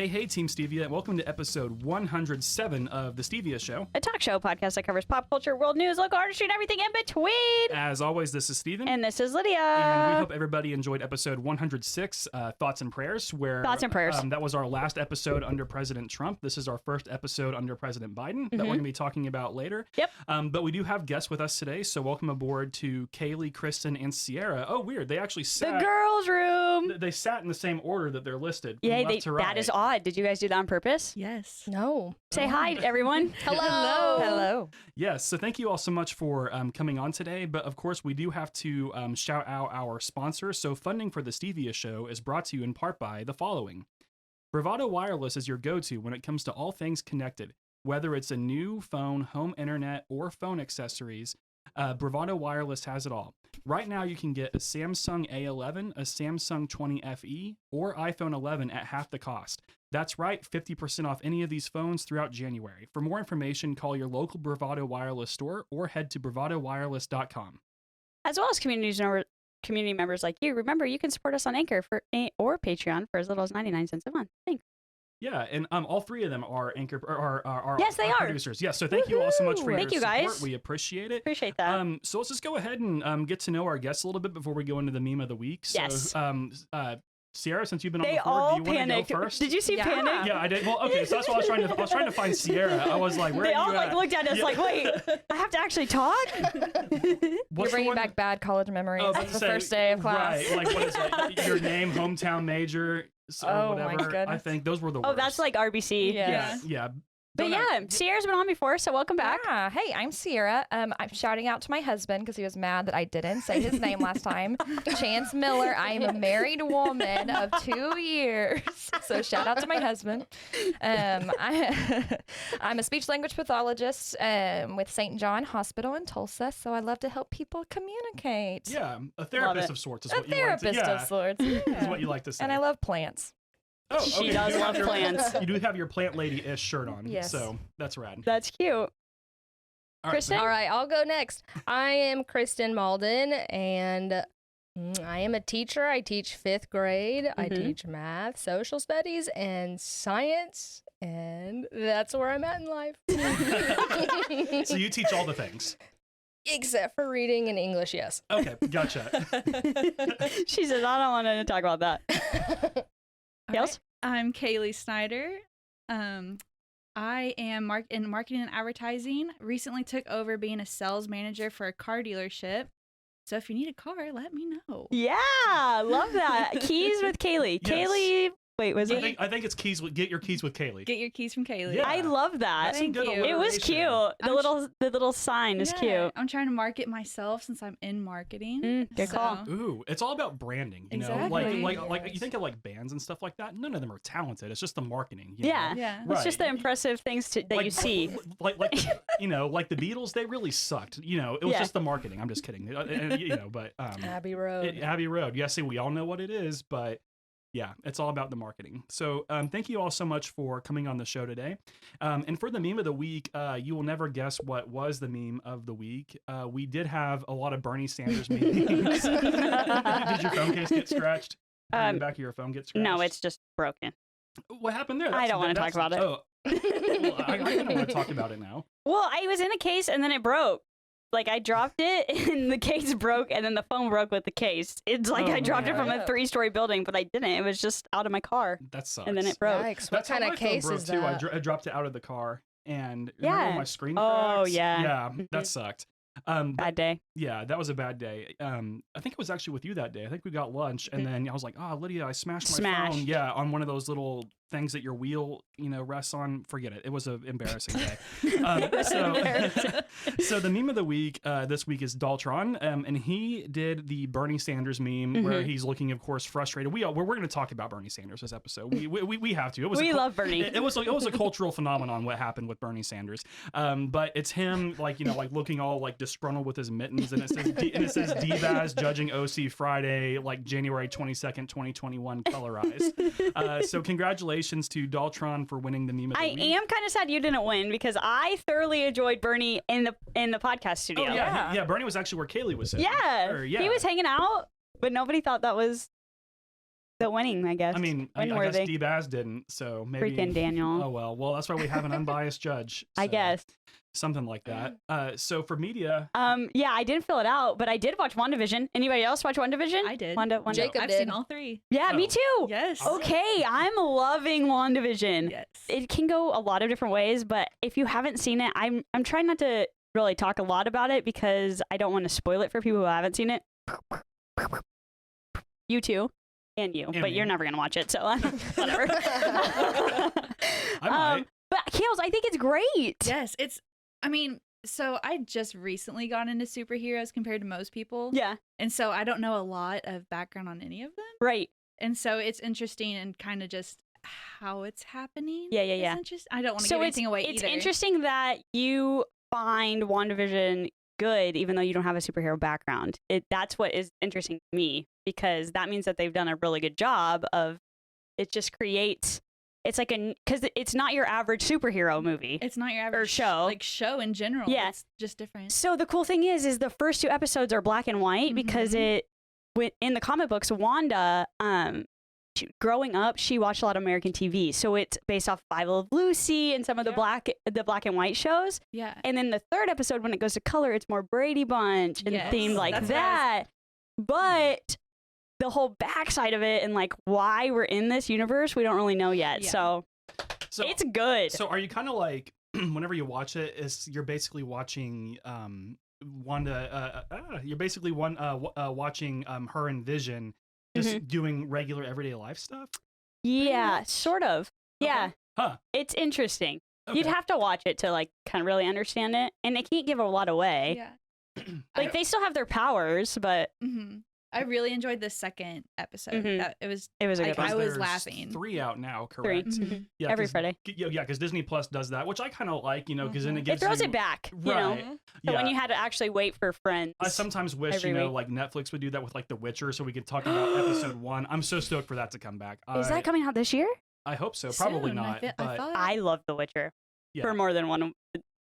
Hey, Team Stevia, and welcome to episode 107 of The Stevia Show. A talk show podcast that covers pop culture, world news, local artistry, and everything in between. As always, this is Steven. And this is Lydia. And we hope everybody enjoyed episode 106, Thoughts and Prayers, where Thoughts and Prayers. That was our last episode under President Trump. This is our first episode under President Biden that we're going to be talking about later. Yep. But we do have guests with us today, so welcome aboard to Kayleigh, Kristen, and Sierra. Oh, weird. They actually sat... The girls' room. They sat in the same order that they're listed. Yeah, left to right. That is odd. Did you guys do that on purpose? Yes. No. Say hi, everyone. Hello. Hello. Yes, so thank you all so much for coming on today. But of course, we do have to shout out our sponsors. So funding for the Stevia Show is brought to you in part by the following. Bravado Wireless is your go-to when it comes to all things connected. Whether it's a new phone, home internet, or phone accessories, Bravado Wireless has it all. Right now, you can get a Samsung A11, a Samsung 20 FE, or iPhone 11 at half the cost. That's right, 50% off any of these phones throughout January. For more information, call your local Bravado Wireless store or head to bravadowireless.com. As well as community members like you. Remember, you can support us on Anchor or Patreon for as little as 99 cents a month. Thanks. Yeah, and all three of them are Anchor are yes, they are producers. Yeah, so thank you all so much for your support. Guys. We appreciate it. Appreciate that. So let's just go ahead and get to know our guests a little bit before we go into the meme of the week. So, yes. Sierra, since you've been on they before, all do you want to go first? Did you see Panic? Yeah, I did. Well, okay, so that's what I was trying to find Sierra. I was like, where they are all you at? looked at us like, wait, I have to actually talk? You're bringing back bad college memories. The first day of class. Right, like what is it? Your name, hometown major, or whatever. My goodness. I think those were the worst. Oh, that's like RBC. Yeah. But yeah, Sierra's been on before, so welcome back. Yeah. Hey, I'm Sierra. I'm shouting out to my husband because he was mad that I didn't say his name last time. Chance Miller. I am a married woman of 2 years. So shout out to my husband. I'm a speech language pathologist with St. John Hospital in Tulsa. So I love to help people communicate. Yeah, a therapist of sorts is what you like to say. A therapist of sorts. Is what you like to say. And I love plants. Oh, okay. She does love plants. You do have your plant lady-ish shirt on, yes. So that's rad. That's cute. All right, Kristen? All right, I'll go next. I am Kristen Malden, and I am a teacher. I teach 5th grade. I teach math, social studies, and science, and that's where I'm at in life. So you teach all the things? Except for reading and English, yes. Okay, gotcha. She says, I don't want to talk about that. Yes? I'm Kayleigh Snider. I am in marketing and advertising. Recently took over being a sales manager for a car dealership. So if you need a car, let me know. Yeah, love that. Keys with Kayleigh. Yes. Kayleigh, wait, was it? I think it's keys. Get your keys with Kayleigh. Get your keys from Kayleigh. Yeah. I love that. Thank you. It was cute. The little sign is cute. I'm trying to market myself since I'm in marketing. Good call. Ooh, it's all about branding. You know, Exactly. like you think of like bands and stuff like that. None of them are talented. It's just the marketing. You Yeah. know? Yeah. It's just the impressive things that you see. Like like the Beatles, they really sucked. You know, it was just the marketing. I'm just kidding. You know, but Abbey Road. Abbey Road. Yeah, see, we all know what it is, but yeah, it's all about the marketing. So thank you all so much for coming on the show today. And for the meme of the week, you will never guess what was the meme of the week. We did have a lot of Bernie Sanders memes. Did your phone case get scratched? Did the back of your phone get scratched? No, it's just broken. What happened there? I don't want to talk about it. Oh, well, I kind of want to talk about it now. Well, I was in a case and then it broke. Like, I dropped it, and the case broke, and then the phone broke with the case. It's like I dropped it from a 3-story building, but I didn't. It was just out of my car. That sucks. And then it broke. Yikes. What kind of case is too. that? I dropped it out of the car, and Yeah. remember when my screen Oh, cracks? yeah. Yeah, that sucked. Bad day. Yeah, that was a bad day. I think it was actually with you that day. I think we got lunch, and then I was like, Lydia, I smashed my phone. Yeah, on one of those little things that your wheel, rests on. Forget it. It was an embarrassing day. So the meme of the week this week is Daltron, and he did the Bernie Sanders meme where he's looking, of course, frustrated. We're going to talk about Bernie Sanders this episode. We have to. We love Bernie. It was a cultural phenomenon what happened with Bernie Sanders. But it's him like looking all like disgruntled with his mittens, and it says D-Baz judging OC Friday, like January 22nd, 2021, colorized. So congratulations to Daltron for winning the meme of the week. I am kind of sad you didn't win because I thoroughly enjoyed Bernie in the podcast studio. Oh, yeah. Bernie was actually where Kayleigh was sitting. Yeah. He was hanging out, but nobody thought that was the winning, I guess. I mean, I guess Win-worthy. D-Baz didn't, so maybe. Freaking Daniel. Oh, well, that's why we have an unbiased judge. I so guess. Something like that. So for media. Yeah, I didn't fill it out, but I did watch WandaVision. Anybody else watch WandaVision? I did. Wanda. Jacob I've did. seen all 3. Yeah, me Oh. too. Yes. Okay, I'm loving WandaVision. Yes. It can go a lot of different ways, but if you haven't seen it, I'm trying not to really talk a lot about it because I don't want to spoil it for people who haven't seen it. You too. And you. And but me. you're never going to watch it, so whatever. I might. But Kayleigh, I think it's great. Yes, so I just recently got into superheroes compared to most people. Yeah, And so I don't know a lot of background on any of them. right. And so it's interesting and kind of just how it's happening. Yeah. It's interesting. I don't want to give anything away it's either. interesting that you find WandaVision good even though you don't have a superhero background. That's what is interesting to me because that means that they've done a really good job of it just creates it's like because it's not your average superhero movie. It's not your average show. like show in general. Yeah. It's just different. So the cool thing is the first 2 episodes are black and white because in the comic books, Wanda, growing up, she watched a lot of American TV. So it's based off Bible of Lucy and some of the black and white shows. Yeah. And then the 3rd episode, when it goes to color, it's more Brady Bunch and Yes, themed like that's what that. But the whole backside of it and like why we're in this universe, we don't really know yet. Yeah. So it's good. So are you kind of like, whenever you watch it, you're basically watching Wanda, you're basically watching her and Vision just doing regular everyday life stuff? Yeah, sort of. Okay. Yeah. Huh. It's interesting. Okay. You'd have to watch it to like kind of really understand it, and they can't give a lot away. Yeah. Like they still have their powers, but I really enjoyed the 2nd episode. Mhm. It was it was a I- good one. I was There's laughing. 3 out now, 3. correct? Mhm. Yeah, Every 'cause- Friday. Yeah, because Disney Plus does that, which I kind of like, because then it It gives throws you, it back, you know. Right. So when Yeah. you had to actually wait for Friends. I sometimes wish, every week. like Netflix would do that with like The Witcher, so we could talk about episode 1. I'm so stoked for that to come back. Is that coming out this year? I hope so. Probably Soon, not. I but thought. I love The Witcher Yeah. for more than one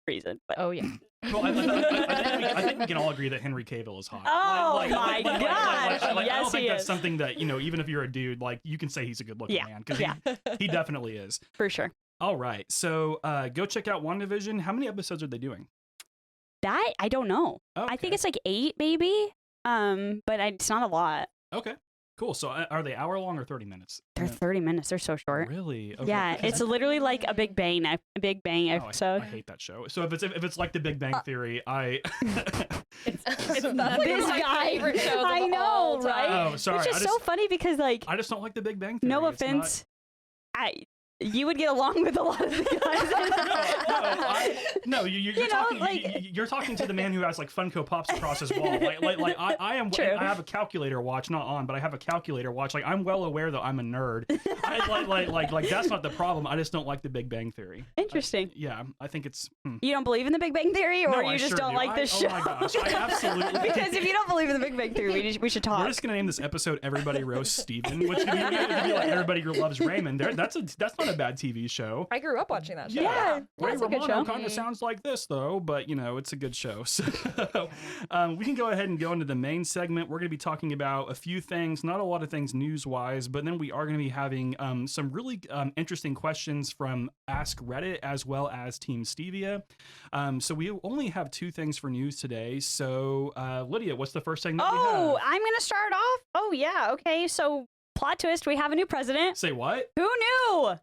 reason. But Oh yeah. well, I think we can all agree that Henry Cavill is hot. Oh my gosh. I Yes, don't think he that's is. something that even if you're a dude, like you can say he's a good-looking Yeah, man because yeah. he definitely is. for sure. All right, so go check out WandaVision. How many episodes are they doing? That I don't know. Okay. I think it's like 8 maybe. But it's not a lot. Okay, cool. So are they hour long or 30 minutes? They're 30 minutes. They're so short. Really? Okay. Yeah, 'Cause it's literally like a Big Bang oh, episode. I hate that show. So if it's like The Big Bang Theory, I It's This one of my guy, favorite shows of I know, all right? time. Oh, sorry. Which is so funny because like, I just don't like The Big Bang Theory. no It's not- offense, you would get along with a lot of the guys. No, you're You know, talking. like- You're talking to the man who has like Funko Pops across his wall. Like I am. True. I have a calculator watch, not on, but I have a calculator watch. Like I'm well aware that I'm a nerd. Like that's not the problem. I just don't like The Big Bang Theory. Interesting. Yeah, I think it's. You don't believe in the Big Bang Theory, or No, you I just sure don't do. like this Oh show? my gosh, I absolutely. Because if you don't believe in the Big Bang Theory, we should talk. We're just gonna name this episode "Everybody Roasts Steven," which could be like "Everybody Loves Raymond." That's not a bad TV show. I grew up watching that show. Yeah, Ray that's a good Romano show. kind of sounds like this though, but it's a good show. So we can go ahead and go into the main segment. We're going to be talking about a few things, not a lot of things news-wise, but then we are going to be having some really interesting questions from Ask Reddit as well as Team Stevia. So we only have 2 things for news today. So Lydia, what's the first thing that we have? Oh, I'm gonna start off. Oh yeah, okay. So plot twist: we have a new president. Say what? Who knew?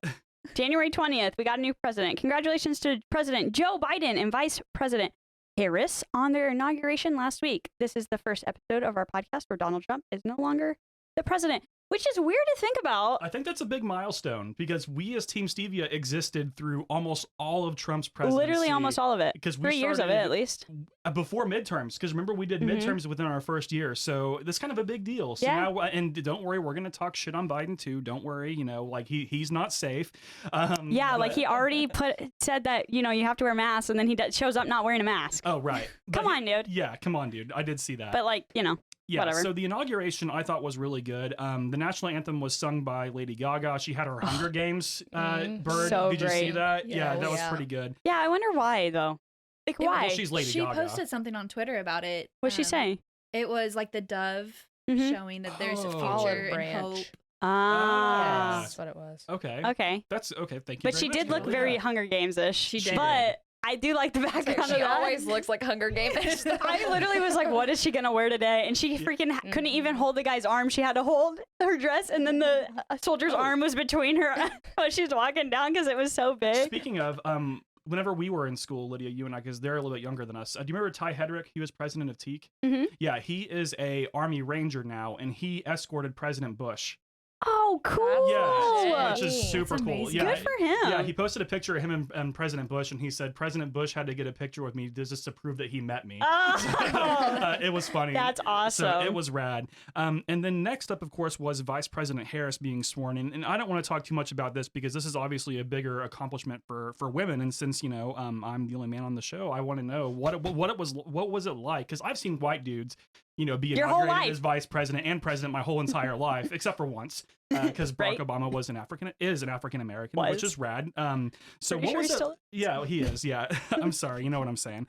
January 20th, we got a new president. Congratulations to President Joe Biden and Vice President Harris on their inauguration last week. This is the first episode of our podcast where Donald Trump is no longer the president, which is weird to think about. I think that's a big milestone because we as Team Stevia existed through almost all of Trump's presidency. Literally almost all of it. Because 3 years of it, at least. Before midterms, because remember we did midterms within our first year, so that's kind of a big deal. So Yeah. now, and don't worry, we're gonna talk shit on Biden too. Don't worry, like he's not safe. Yeah, like but- he already said that you have to wear masks, and then he shows up not wearing a mask. Oh right. Come on, dude. Yeah, come on, dude. I did see that. But like Yeah, whatever. so the inauguration I thought was really good. The national anthem was sung by Lady Gaga. She had her Hunger Games bird. So Did you see great. that? Yeah, Yeah, that was yeah. pretty good. yeah, I wonder why though. Like It- why? Well, she's Lady She Gaga. posted something on Twitter about it. What'd she say? It was like the dove Mhm. showing that there's a Oh. future Olive and branch. hope. Ah. That's what it was. Okay. Okay. That's okay. Thank you. But very she much, did look Kayleigh. very Yeah. Hunger Games-ish. She did. But I do like the background of She that. always looks like Hunger Games. I literally was like, what is she going to wear today? And she freaking couldn't even hold the guy's arm. She had to hold her dress, and then the soldier's arm was between her while she was walking down because it was so big. Speaking of, whenever we were in school, Lydia, you and I, because they're a little bit younger than us. Do you remember Ty Hedrick? He was president of Teak. Mhm. Yeah, he is a Army Ranger now, and he escorted President Bush. Oh, cool. Yeah, which is That's super cool. amazing. Yeah, Good for him. Yeah, he posted a picture of him and President Bush, and he said President Bush had to get a picture with me just to prove that he met me. Oh. It was funny. That's awesome. So it was rad. And then next up, of course, was Vice President Harris being sworn in. And I don't want to talk too much about this because this is obviously a bigger accomplishment for women. And since I'm the only man on the show, I want to know what was it like? Because I've seen white dudes, be Your whole inaugurated life. as vice president and president my whole entire life, except for once, because Barack Right. Obama is an African American, Was. which is rad. So Pretty what sure was he it? still is. Yeah, he is. Yeah, I'm sorry. You know what I'm saying.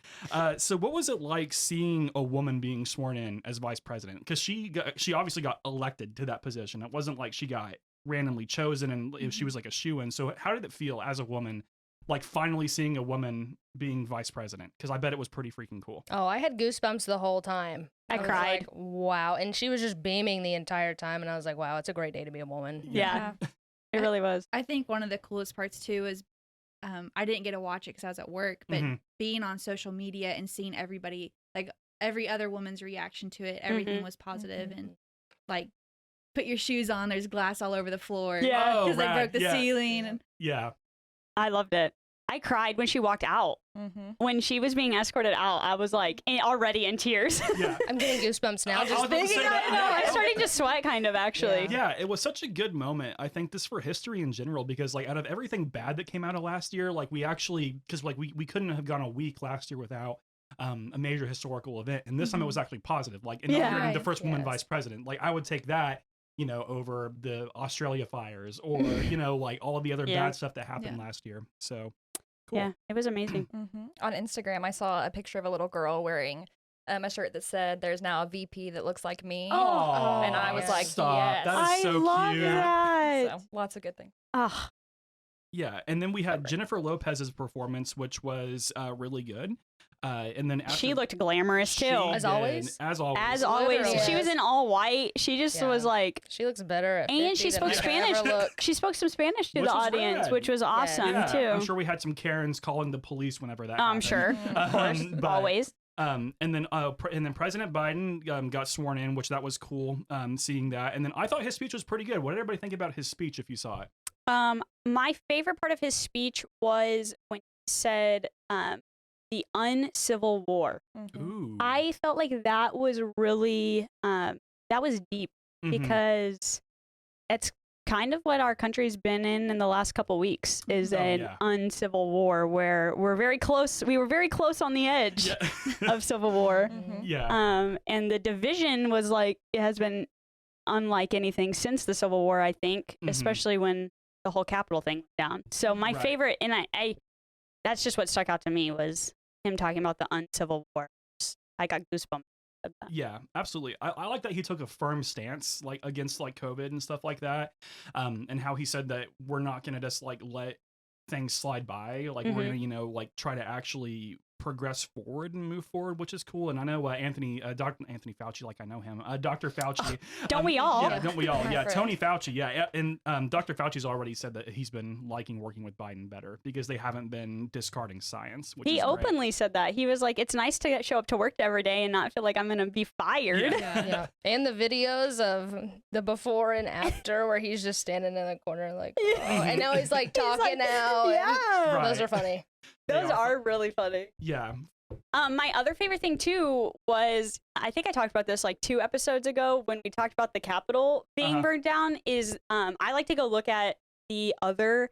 So what was it like seeing a woman being sworn in as vice president? Because she obviously got elected to that position. It wasn't like she got randomly chosen and she was like a shoo-in. So how did it feel as a woman, like finally seeing a woman being vice president? Because I bet it was pretty freaking cool. Oh, I had goosebumps the whole time. I was cried. like, wow. And she was just beaming the entire time. And I was like, wow, it's a great day to be a woman. Yeah, it really was. I think one of the coolest parts too is I didn't get to watch it because I was at work, but Mhm. being on social media and seeing everybody, like every other woman's reaction to it, everything was positive and like, put your shoes on. There's glass all over the floor. Yeah. Oh, because they rad. broke the Yeah. ceiling. And Yeah. I loved it. I cried when she walked out. When she was being escorted out, I was like already in tears. Yeah. I'm getting goosebumps now. I was Just about to thinking say of that. it. No, I'm starting to sweat kind of actually. Yeah, it was such a good moment. I think this for history in general, because like out of everything bad that came out of last year, like we actually, because like we couldn't have gone a week last year without a major historical event, and this time it was actually positive. Like inaugurating the Right, first woman yes. vice president. Like I would take that, over the Australia fires or like all of the other Yeah. bad stuff that happened last year. So cool. Yeah, it was amazing. On Instagram, I saw a picture of a little girl wearing a shirt that said, "There's now a VP that looks like me." Oh, and I was like, stop. yes. That is I so love cute. that. So lots of good things. Oh, Yeah, and then we had Jennifer Lopez's performance, which was really good. And then after she looked glamorous she too. As did, always? as always, As always, Literally. she was in all white. She just Yeah. was like, She looks better at and 50 she than spoke I Spanish. ever look. She spoke some Spanish to Which the was audience, rad. which was awesome yeah, too. I'm sure we had some Karens calling the police whenever that. I'm happened. sure, of course, But, always. and then President Biden got sworn in, which that was cool. Seeing that, and then I thought his speech was pretty good. What did everybody think about his speech? If you saw it, My favorite part of his speech was when he said, "the uncivil war." ooh, I felt like that was really, that was deep Mhm. because it's kind of what our country's been in the last couple weeks is Oh, an yeah. uncivil war where we're very close. We were very close on the edge yeah, of civil war. yeah. And the division was like, it has been unlike anything since the Civil War, I think, Mhm. especially when the whole Capitol thing went down. So my Right. favorite, and I that's just what stuck out to me was him talking about the uncivil war. I got goosebumps. At that. Yeah, absolutely. I like that he took a firm stance like against like COVID and stuff like that, and how he said that we're not gonna just like let things slide by. Like we're gonna like try to actually progress forward and move forward, which is cool. And I know Dr. Anthony Fauci, like I know him, Dr. Fauci. Don't we all? Yeah, don't we all? My Yeah, friend. Tony Fauci. Yeah, and Dr. Fauci's already said that he's been liking working with Biden better because they haven't been discarding science. Which He is great. openly said that. He was like, it's nice to show up to work every day and not feel like I'm going to be fired. Yeah. Yeah. And the videos of the before and after where he's just standing in the corner like, oh, and now he's like talking now. and Yeah. Right. Those are funny. Those They are really funny. Yeah. My other favorite thing too was, I think I talked about this like 2 episodes ago when we talked about the Capitol being Uh-huh. burned down. Is I like to go look at the other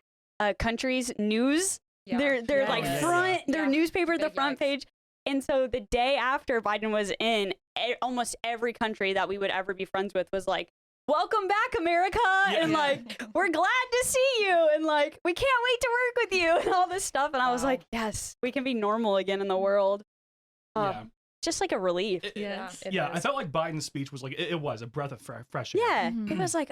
countries' news. Yeah. They're like yeah, front, their yeah. newspaper, the Big front yikes. page. And so the day after Biden was in, almost every country that we would ever be friends with was like, "Welcome back, America," and Yeah. like, "We're glad to see you," and like, "We can't wait to work with you," and all this stuff. And I was Wow. like, "Yes, we can be normal again in the world." Yeah. Just like a relief. Yes. It Yeah, I is. felt like Biden's speech was like it was a breath of fresh air. Yeah, Mhm. it was like,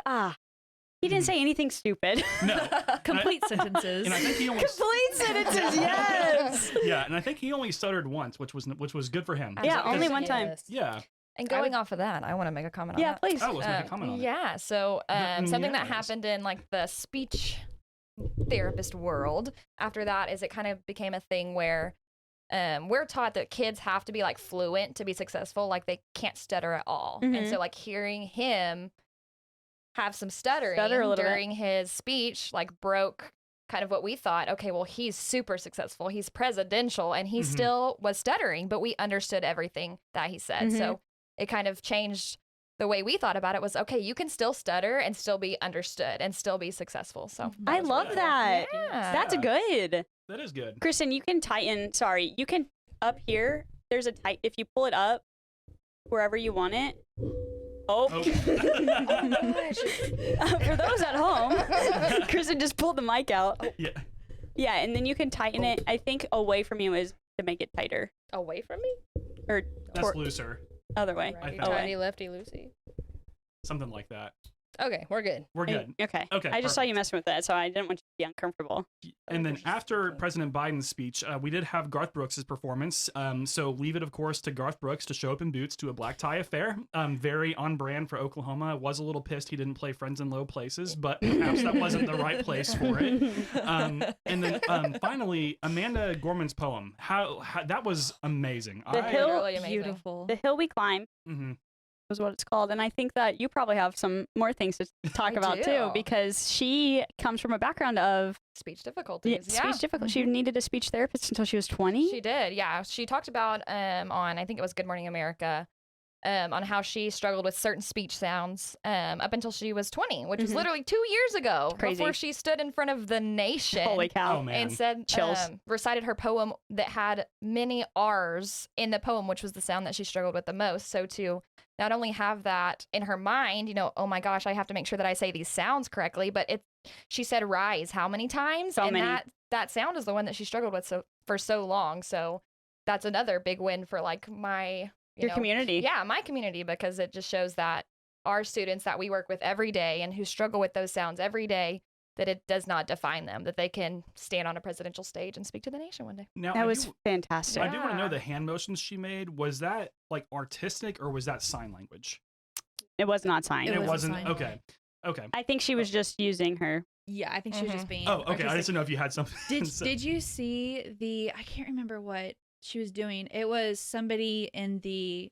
He didn't say anything stupid. No. Complete sentences. And I think he only Complete sentences, yes. Yeah, and I think he only stuttered once, which was good for him. Yeah, only one time. Yes. Yeah. And going off of that, I want to make a comment on Yeah, that. please. Oh, let's make a comment on it. Yeah, so something that Yes. happened in like the speech therapist world after that is it kind of became a thing where we're taught that kids have to be like fluent to be successful, like they can't stutter at all. And Mhm. so like hearing him have some stuttering Stutter a little bit. during his speech like broke kind of what we thought, okay, well, he's super successful, he's presidential, and he Mhm. still was stuttering, but we understood everything that he said. Mhm. So it kind of changed the way we thought about it was, okay, you can still stutter and still be understood and still be successful. So I love that. yeah. That's good. That is good. Kristen, you can tighten. Sorry, you can up here. There's a tight. If you pull it up wherever you want it. Oh. Oh. For those at home, Kristen just pulled the mic out. Yeah. Yeah, and then you can tighten it. I think away from you is to make it tighter, Away from me? or That's looser. other way. I Righty, think- tighty, lefty, loosey. Something like that. Okay, we're good. We're good. Okay. Okay, I just saw you perfect. messing with that, so I didn't want you to be uncomfortable. And then after President Biden's speech, we did have Garth Brooks' performance. So leave it, of course, to Garth Brooks to show up in boots to a black tie affair. Very on brand for Oklahoma. I was a little pissed he didn't play Friends in Low Places, but perhaps that wasn't the right place for it. And then finally, Amanda Gorman's poem. How that was amazing. The hill- Literally amazing. Beautiful. The hill we climb Mhm. is what it's called, and I think that you probably have some more things to talk I about do. too, because she comes from a background of speech difficulties. speech difficulty. She needed a speech therapist until she was 20. She did, yeah. She talked about on I think it was Good Morning America, on how she struggled with certain speech sounds up until she was 20, which was Mhm. literally 2 years ago. Crazy. Before she stood in front of the nation. Holy cow! Oh, man. And said, Chills. recited her poem that had many R's in the poem, which was the sound that she struggled with the most. So to not only have that in her mind, you know, oh my gosh, I have to make sure that I say these sounds correctly, but she said rise how many times? So and many. that sound is the one that she struggled with for so long. So that's another big win for like my you Your know, community. yeah, my community, because it just shows that our students that we work with every day and who struggle with those sounds every day, that it does not define them, that they can stand on a presidential stage and speak to the nation one day. Now, That was fantastic. I do want to know Yeah. the hand motions she made. Was that like artistic or was that sign language? It was not signed. It It wasn't wasn't. sign Okay. Okay. I think she was just using her. Yeah, I think she was just being. Oh, okay. I artistic. just didn't know if you had something. Did you see the? I can't remember what she was doing. It was somebody in the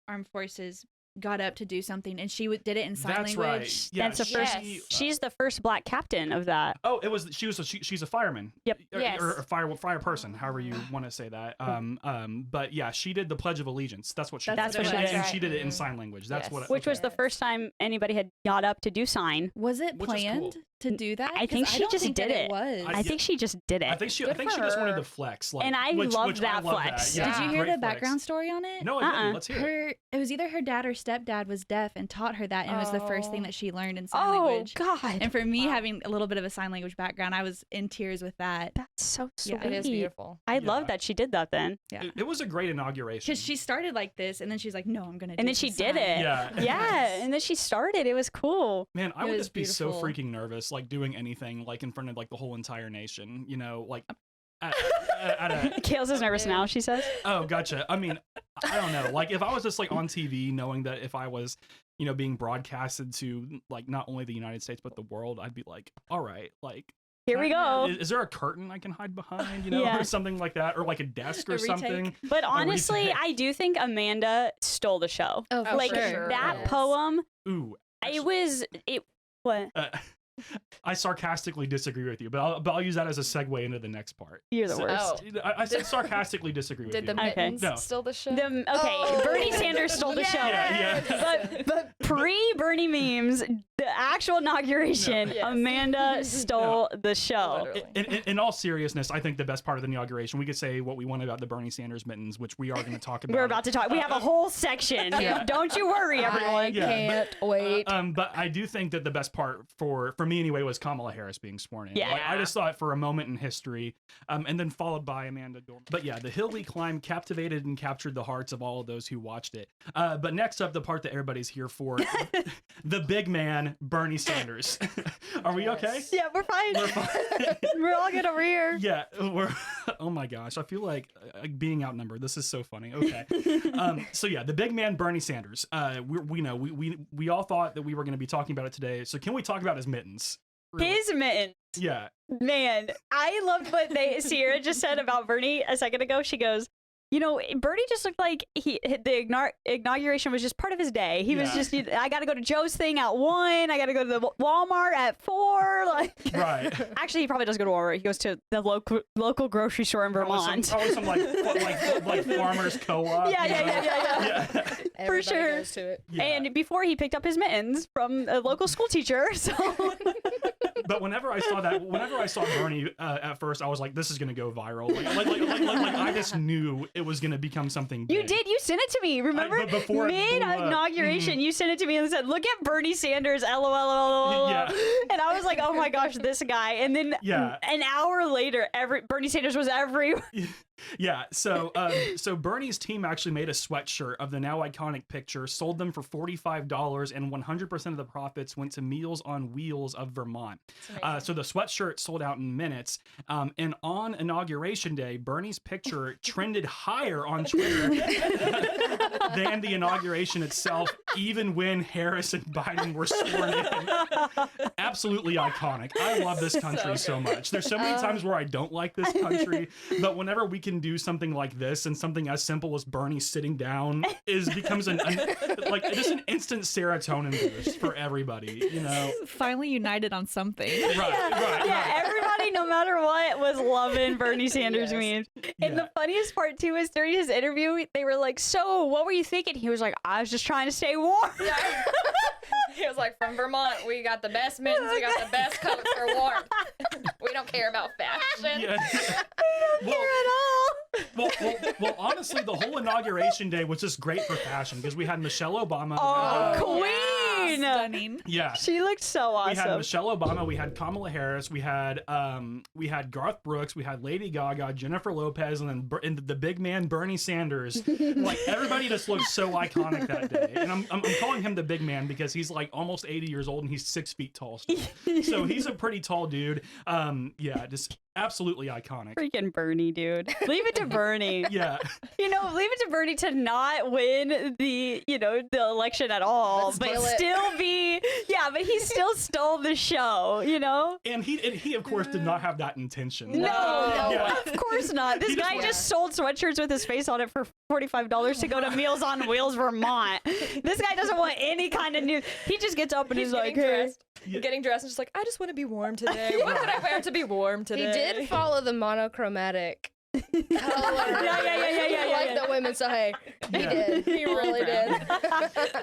armed forces got up to do something, and she did it in sign That's language. right. Yeah, That's the first. Yes. She's the first black captain of that. Oh, it was. She's a fireman. Yep. Yes. Or a fire person, however you want to say that. But yeah, she did the Pledge of Allegiance. That's what she. That's did. what she And- did. And she did it in Mhm. sign language. That's Yes. what. Which was okay. the first time anybody had got up to do sign. Was it Which is planned cool. to do that? I think 'Cause she don't just think did that it. was. I think she just did it. I think she Good just for wanted her. to flex. Like, And I which loved I that love flex. Yeah, Did you hear great the flex. background story on it? No, I didn't. Let's hear it. It was either her dad or stepdad was deaf and taught her that, and it was the first thing Oh. that she learned in sign Oh language. God, And for me, Wow. having a little bit of a sign language background, I was in tears with that that's so sweet. Yeah, It is beautiful. I Yeah. love that she did that then. It was a great inauguration. because she started like this, and then she's like, "No, I'm gonna." Do And then she some did sign." it. Yeah. Yeah, and then she started. It was cool. Man, I It would was just be so beautiful. freaking nervous, like doing anything, like in front of like the whole entire nation. You know, like. At a, Kales is nervous now. She says. oh, gotcha. I mean, I don't know. Like, if I was just like on TV, knowing that if I was, you know, being broadcasted to like not only the United States but the world, I'd be like, all right, like. Here we go. Is there a curtain I can hide behind, you know, Yeah. or something like that, or like a desk A or retake. something? But honestly, retake. I do think Amanda stole the show. Oh, for Like sure. that Yes. poem. Ooh, It was it. What? I sarcastically disagree with you, but I'll use that as a segue into the next part. You're the So- worst. I said sarcastically disagree with Did you. the Okay. mittens No. steal the show? Okay, Oh. Bernie Sanders stole the show. Yeah, yeah. But pre-Bernie memes, the actual inauguration, No. Yes. Amanda stole the show. Literally. In all seriousness, I think the best part of the inauguration, we could say what we want about the Bernie Sanders mittens, which we are going to talk about. We're about to talk. We have a whole section. Yeah. Don't you worry, I everyone. Yeah, can't wait. But I do think that the best part for me anyway was Kamala Harris being sworn in. Yeah. Like, I just saw it for a moment in history, and then followed by Amanda Gorman. But yeah, the hill we climbed captivated and captured the hearts of all of those who watched it. But next up, the part that everybody's here for the big man, Bernie Sanders. Are we okay? Yeah, we're fine. We're fine. We're all good over here. Yeah, oh my gosh, I feel like being outnumbered. This is so funny. Okay, so yeah, the big man Bernie Sanders. We all thought that we were going to be talking about it today. So can we talk about his mittens? Really? His mittens. Yeah. Man, I loved what Sierra just said about Bernie a second ago. She goes, Bernie just looked like the inauguration was just part of his day. He was just, I got to go to Joe's thing at 1. I got to go to the Walmart at 4. Like, right. Actually, he probably does go to Walmart. He goes to the local grocery store in Vermont. Probably some like farmers co-op. Yeah. For sure. Goes to it. Yeah. And before he picked up his mittens from a local school teacher. So. But whenever I saw Bernie at first, I was like, this is going to go viral. Like I just knew it was going to become something big. You did. You sent it to me. Remember? Before mid-inauguration, you sent it to me and said, look at Bernie Sanders, LOL. Yeah. And I was like, oh my gosh, this guy. And then an hour later, Bernie Sanders was everywhere. Yeah, so Bernie's team actually made a sweatshirt of the now iconic picture, sold them for $45, and 100% of the profits went to Meals on Wheels of Vermont. So the sweatshirt sold out in minutes. And on Inauguration Day, Bernie's picture trended higher on Twitter than the inauguration itself, even when Harris and Biden were sworn in. Absolutely iconic. I love this country so much. There's so many times where I don't like this country, but whenever we can do something like this, and something as simple as Bernie sitting down becomes just an instant serotonin boost for everybody, Finally united on something. Right. Everybody, no matter what, was loving Bernie Sanders memes. And the funniest part too is during his interview, they were like, "So, what were you thinking?" He was like, "I was just trying to stay warm." Yeah. He was like, "From Vermont, we got the best mittens, we got the best coats for warmth. We don't care about fashion." Yeah. Here at all. Well, honestly, the whole inauguration day was just great for fashion because we had Michelle Obama. Queen! Stunning. Yeah. She looked so awesome. We had Michelle Obama, we had Kamala Harris, we had Garth Brooks, we had Lady Gaga, Jennifer Lopez, and then the big man Bernie Sanders. Like, everybody just looked so iconic that day. And I'm calling him the big man because he's like almost 80 years old and he's 6 feet tall still. So he's a pretty tall dude. Just absolutely iconic. Freaking Bernie, dude. Leave it to Bernie. Yeah. Leave it to Bernie to not win the election at all, but he still stole the show, And he of course did not have that intention. No, of course not. This guy just sold sweatshirts with his face on it for $45 to go to Meals on Wheels, Vermont. This guy doesn't want any kind of news. He just gets up and he's like, "Hey." Getting dressed and just like, I just want to be warm today. What could I wear to be warm today? He did follow the monochromatic color. Yeah. Like the women, so hey, he did. He really did.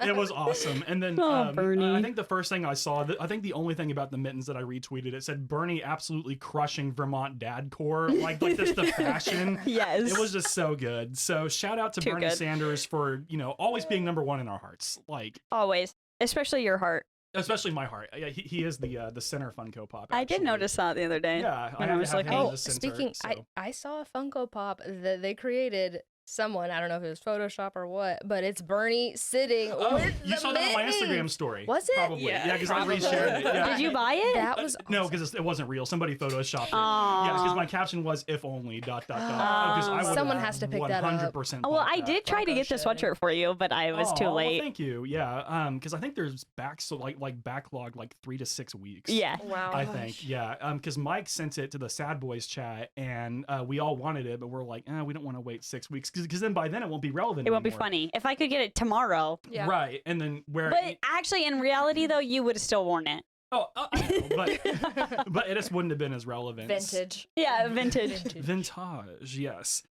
It was awesome. And then Bernie. I think the first thing I saw, I think the only thing about the mittens that I retweeted, it said Bernie absolutely crushing Vermont dad core, like just the fashion. Yes. It was just so good. So shout out to Bernie Sanders for always being number one in our hearts, like always, especially your heart. Especially my heart. Yeah, he is the center Funko Pop. Actually. I did notice that the other day. Yeah, I was like, speaking, I saw a Funko Pop that they created. Someone, I don't know if it was Photoshop or what, but it's Bernie sitting with you saw that on my Instagram story. Was it? Probably. Yeah, because I reshared it. Yeah. Did you buy it? That was awesome. No, because it wasn't real. Somebody photoshopped it. Yeah, because my caption was "if only." ... Someone has to pick that up. 100%. Well, I did try to get the sweatshirt for you, but I was too late. Well, thank you. Yeah, because I think there's backlog like 3 to 6 weeks. Yeah. Wow. I think. Yeah. Because Mike sent it to the Sad Boys chat, and we all wanted it, but we're like, we don't want to wait 6 weeks because then by then it won't be relevant. It won't be anymore. funny. If I could get it tomorrow. Yeah. Right, and then where? But actually, in reality, though, you would have still worn it. Oh, I know, but it just wouldn't have been as relevant. Vintage. Yeah, vintage. Vintage, yes.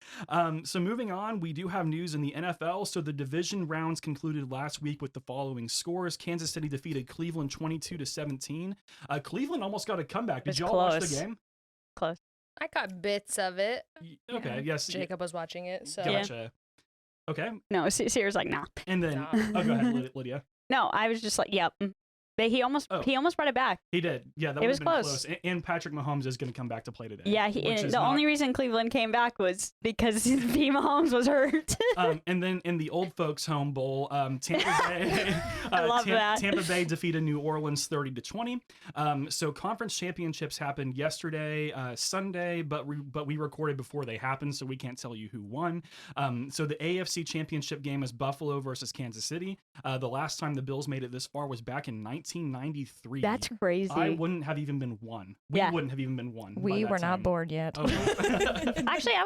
So moving on, we do have news in the NFL. So the division rounds concluded last week with the following scores. Kansas City defeated Cleveland 22-17. Cleveland almost got a comeback. Did y'all watch the game? Close. I caught bits of it. Okay, yes. Jacob was watching it, so. Gotcha. Okay. No, Sierra's like, nah. And then, go ahead, Lydia. No, I was just like, yep. He almost brought it back. He did. Yeah, that It would was have been close. And Patrick Mahomes is going to come back to play today. Yeah, the only reason Cleveland came back was because P. Mahomes was hurt. And then in the old folks' home bowl, Tampa Bay, I love that. Tampa Bay defeated New Orleans 30-20. So conference championships happened yesterday, Sunday, but we recorded before they happened, so we can't tell you who won. So the AFC Championship game is Buffalo versus Kansas City. The last time the Bills made it this far was back in 1993. That's crazy. I wouldn't have even been one. We wouldn't have even been one. We were not born yet. Oh, no. Actually, I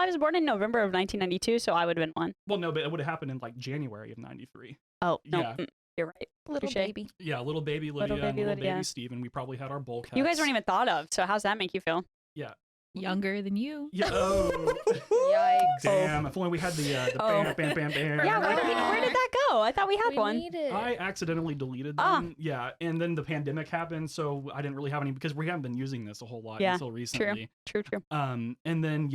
was born in November of 1992, so I would have been one. Well, no, but it would have happened in like January of 93. Oh, no. Yeah. You're right. Little Touché. baby. Yeah, little baby Lydia and little Lydia. baby Steven. We probably had our bowl cuts. You guys weren't even thought of, so how's that make you feel? Yeah. Younger than you. Yeah. Oh. Yikes. Damn. If only we had the bam, bam, bam, bam. Yeah, where did that go? I thought we had one. Need it. I accidentally deleted them. Yeah, and then the pandemic happened, so I didn't really have any because we haven't been using this a whole lot until recently. True. And then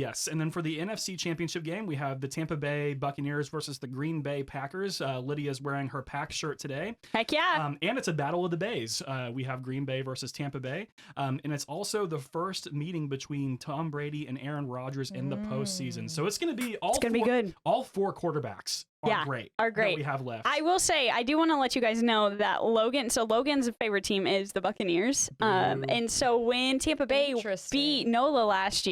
for the NFC Championship game, we have the Tampa Bay Buccaneers versus the Green Bay Packers. Lydia's wearing her Pack shirt today. Heck yeah. And it's a battle of the Bays. We have Green Bay versus Tampa Bay. And it's also the first meeting between Tom Brady and Aaron Rodgers in the postseason. So it's going to be good. All four quarterbacks are great. That we have left. I will say, I do want to let you guys know that Logan's favorite team is the Buccaneers. And so when Tampa Bay beat NOLA last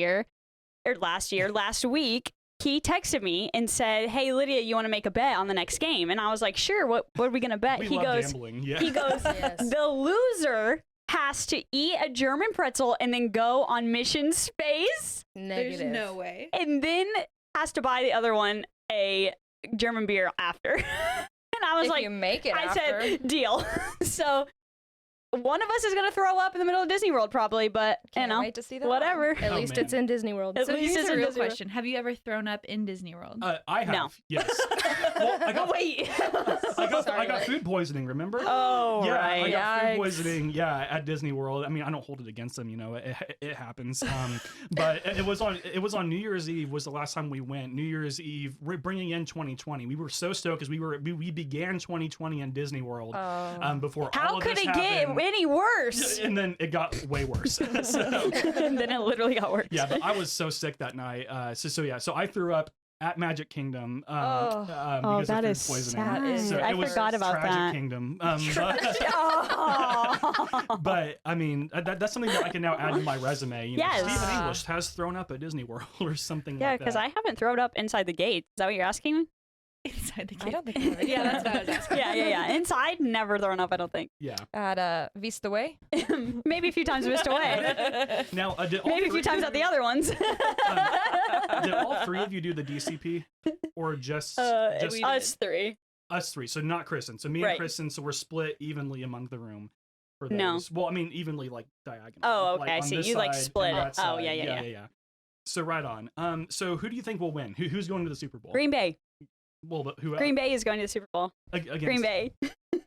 week, he texted me and said, "Hey, Lydia, you want to make a bet on the next game?" And I was like, "Sure. What are we gonna bet?" We he love goes, gambling. Yeah. He goes, Yes. "The loser has to eat a German pretzel and then go on mission space, Negative. There's no way. and then has to buy the other one a German beer after." And I was If like, you make it I after. said, deal. So one of us is gonna throw up in the middle of Disney World probably, but Can't wait to see that. whatever. At least it's in Disney World. At So least here's it's a in real Disney World. question: have you ever thrown up in Disney World? I have. No. Yes. Well, I got Wait. I got food poisoning. Remember? Oh, yeah, right. I got food Yikes. poisoning. Yeah, at Disney World. I mean, I don't hold it against them. It happens. But it was on New Year's Eve. Was the last time we went. New Year's Eve. We're bringing in 2020. We were so stoked because we began 2020 in Disney World. Before How all of could this it get happened. any worse? And then it got way worse. So, And then it literally got worse. yeah, but I was so sick that night. So I threw up at Magic Kingdom because that of is food poisoning. sad. So I it was forgot about Tragic that. Kingdom. Oh. But I mean, that's something that I can now add to my resume. Yes. Stephen English has thrown up at Disney World or something Yeah, like that. because I haven't thrown up inside the gate. Is that what you're asking me? Inside the I gate. don't think you were. Yeah, that's what I was asking. Yeah. Inside, never thrown up, I don't think. Yeah. At Vista Way. Maybe a few times missed away. Now, did all Maybe a few three times of at the you- other ones. Did all three of you do the DCP, or just Us three. us three? So not Kristen. So me Right. and Kristen. So we're split evenly among the room. For No. those. Well, I mean, evenly like diagonally. Oh, Like, okay, I on see. this You, like, side split and it. that Oh, side. yeah. So right on. So who do you think will win? Who's going to the Super Bowl? Green Bay. Well, but who? Green Bay is going to the Super Bowl. Against, Green Bay.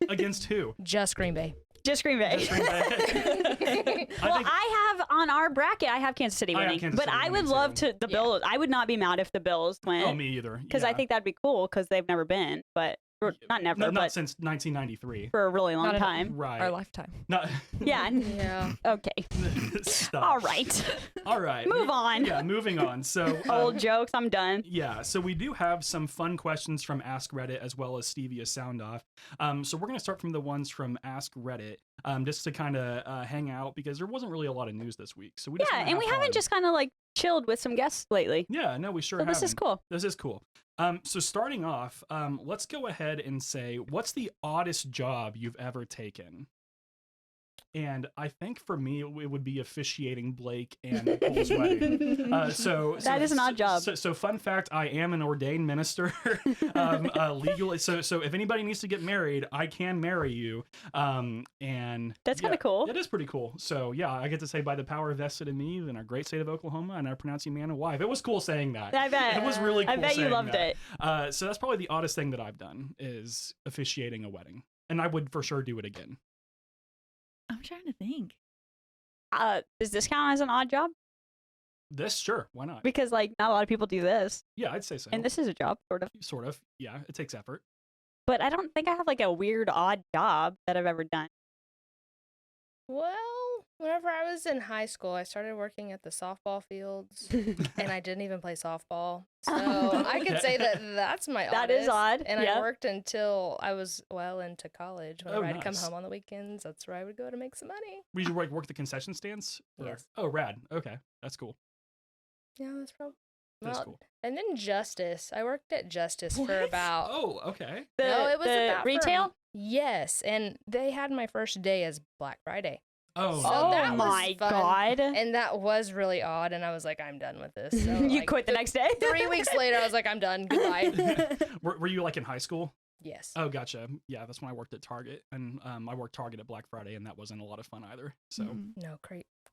Against who? Just Green Bay. Just Green Bay. Just Green Bay. Well, I have on our bracket, I have Kansas City I have winning. Kansas But City I winning would love too. to, the Bills, I would not be mad if the Bills went. Oh, me either. Because I think that'd be cool because they've never been. But, or, not never, not but since 1993. for a really long Not in- time. Right. Our lifetime. Not. Yeah. Yeah. Okay. Stop. All right. All right. Move on. Yeah, moving on. So. Old jokes. I'm done. Yeah, so we do have some fun questions from Ask Reddit as well as Stevia Sound Off. So we're going to start from the ones from Ask Reddit, just to kind of hang out because there wasn't really a lot of news this week. So we just Yeah. wanna And we have haven't fun. just kind of like chilled with some guests lately. Yeah, no, we sure So haven't. this is cool. This is cool. So starting off, let's go ahead and say, what's the oddest job you've ever taken? And I think for me, it would be officiating Blake and Nicole's wedding. That is an odd job. So fun fact, I am an ordained minister legally. So if anybody needs to get married, I can marry you. And That's kinda yeah, cool. It is pretty cool. So yeah, I get to say by the power vested in me in our great state of Oklahoma, and I pronounce you man and wife. It was cool saying that. I bet. It was really cool I bet you saying loved that. it. So that's probably the oddest thing that I've done is officiating a wedding. And I would for sure do it again. I'm trying to think. Does this count as an odd job? This, sure, why not? Because like not a lot of people do this, Yeah, I'd say so. and this is a job, sort of. Sort of. Yeah, it takes effort. But I don't think I have like a weird odd job that I've ever done. Well, whenever I was in high school, I started working at the softball fields, and I didn't even play softball. So I could say that that's my That is oddest. odd. And Yep. I worked until I was well into college. Whenever I'd come nice. home on the weekends, that's where I would go to make some money. Would you like work the concession stands? Or- Yes. Oh, rad. Okay, that's cool. Yeah, that's probably. That's Well, cool. and then Justice. I worked at Justice for What? about. Oh, okay. No, it was the about for- retail. Yes, and they had my first day as Black Friday. Oh, So Oh that was my fun. god! And that was really odd, and I was like, I'm done with this. So, You like, quit the next day. 3 weeks later, I was like, I'm done. Goodbye. were you like in high school? Yes. Oh, gotcha. Yeah, that's when I worked at Target, and I worked Target at Black Friday, and that wasn't a lot of fun either. So Mhm. No,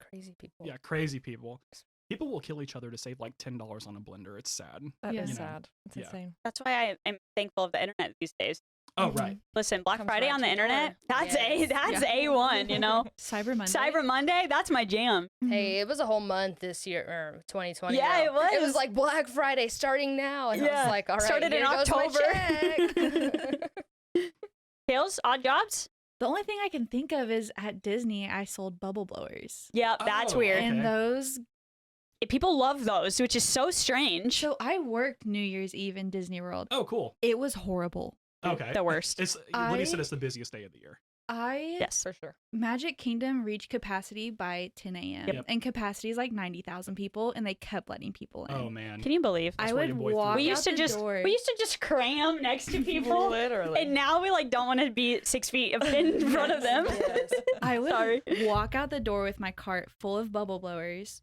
crazy people. yeah, crazy people. People will kill each other to save like $10 on a blender. It's sad. That Yeah. is You know, sad. It's yeah. insane. That's why I'm thankful of the internet these days. Oh, Mm-hmm. right. Listen, Black Comes Friday right on the to your internet, door. that's Yes. that's Yeah. A1, you know? Cyber Monday. Cyber Monday, that's my jam. Mhm. Hey, it was a whole month this year, or 2020. Yeah, now. it was. It was like Black Friday starting now, and I Yeah. was like, all right, Started in here goes my October. check. Tails, odd jobs? The only thing I can think of is at Disney, I sold bubble blowers. Yeah, that's Oh, weird. okay. And those. People love those, which is so strange. So I worked New Year's Eve in Disney World. Oh, cool. It was horrible. Okay. The worst. It's Lydia said it's the busiest day of the year. Yes. For sure. Magic Kingdom reached capacity by 10 a.m. Yep. And capacity is like 90,000 people, and they kept letting people in. Oh man. Can you believe? That's I where would your boy threw walk it. We used to out the just door. cram next to people. Literally. And now we like don't want to be 6 feet in front of them. Yes. I would Sorry. walk out the door with my cart full of bubble blowers,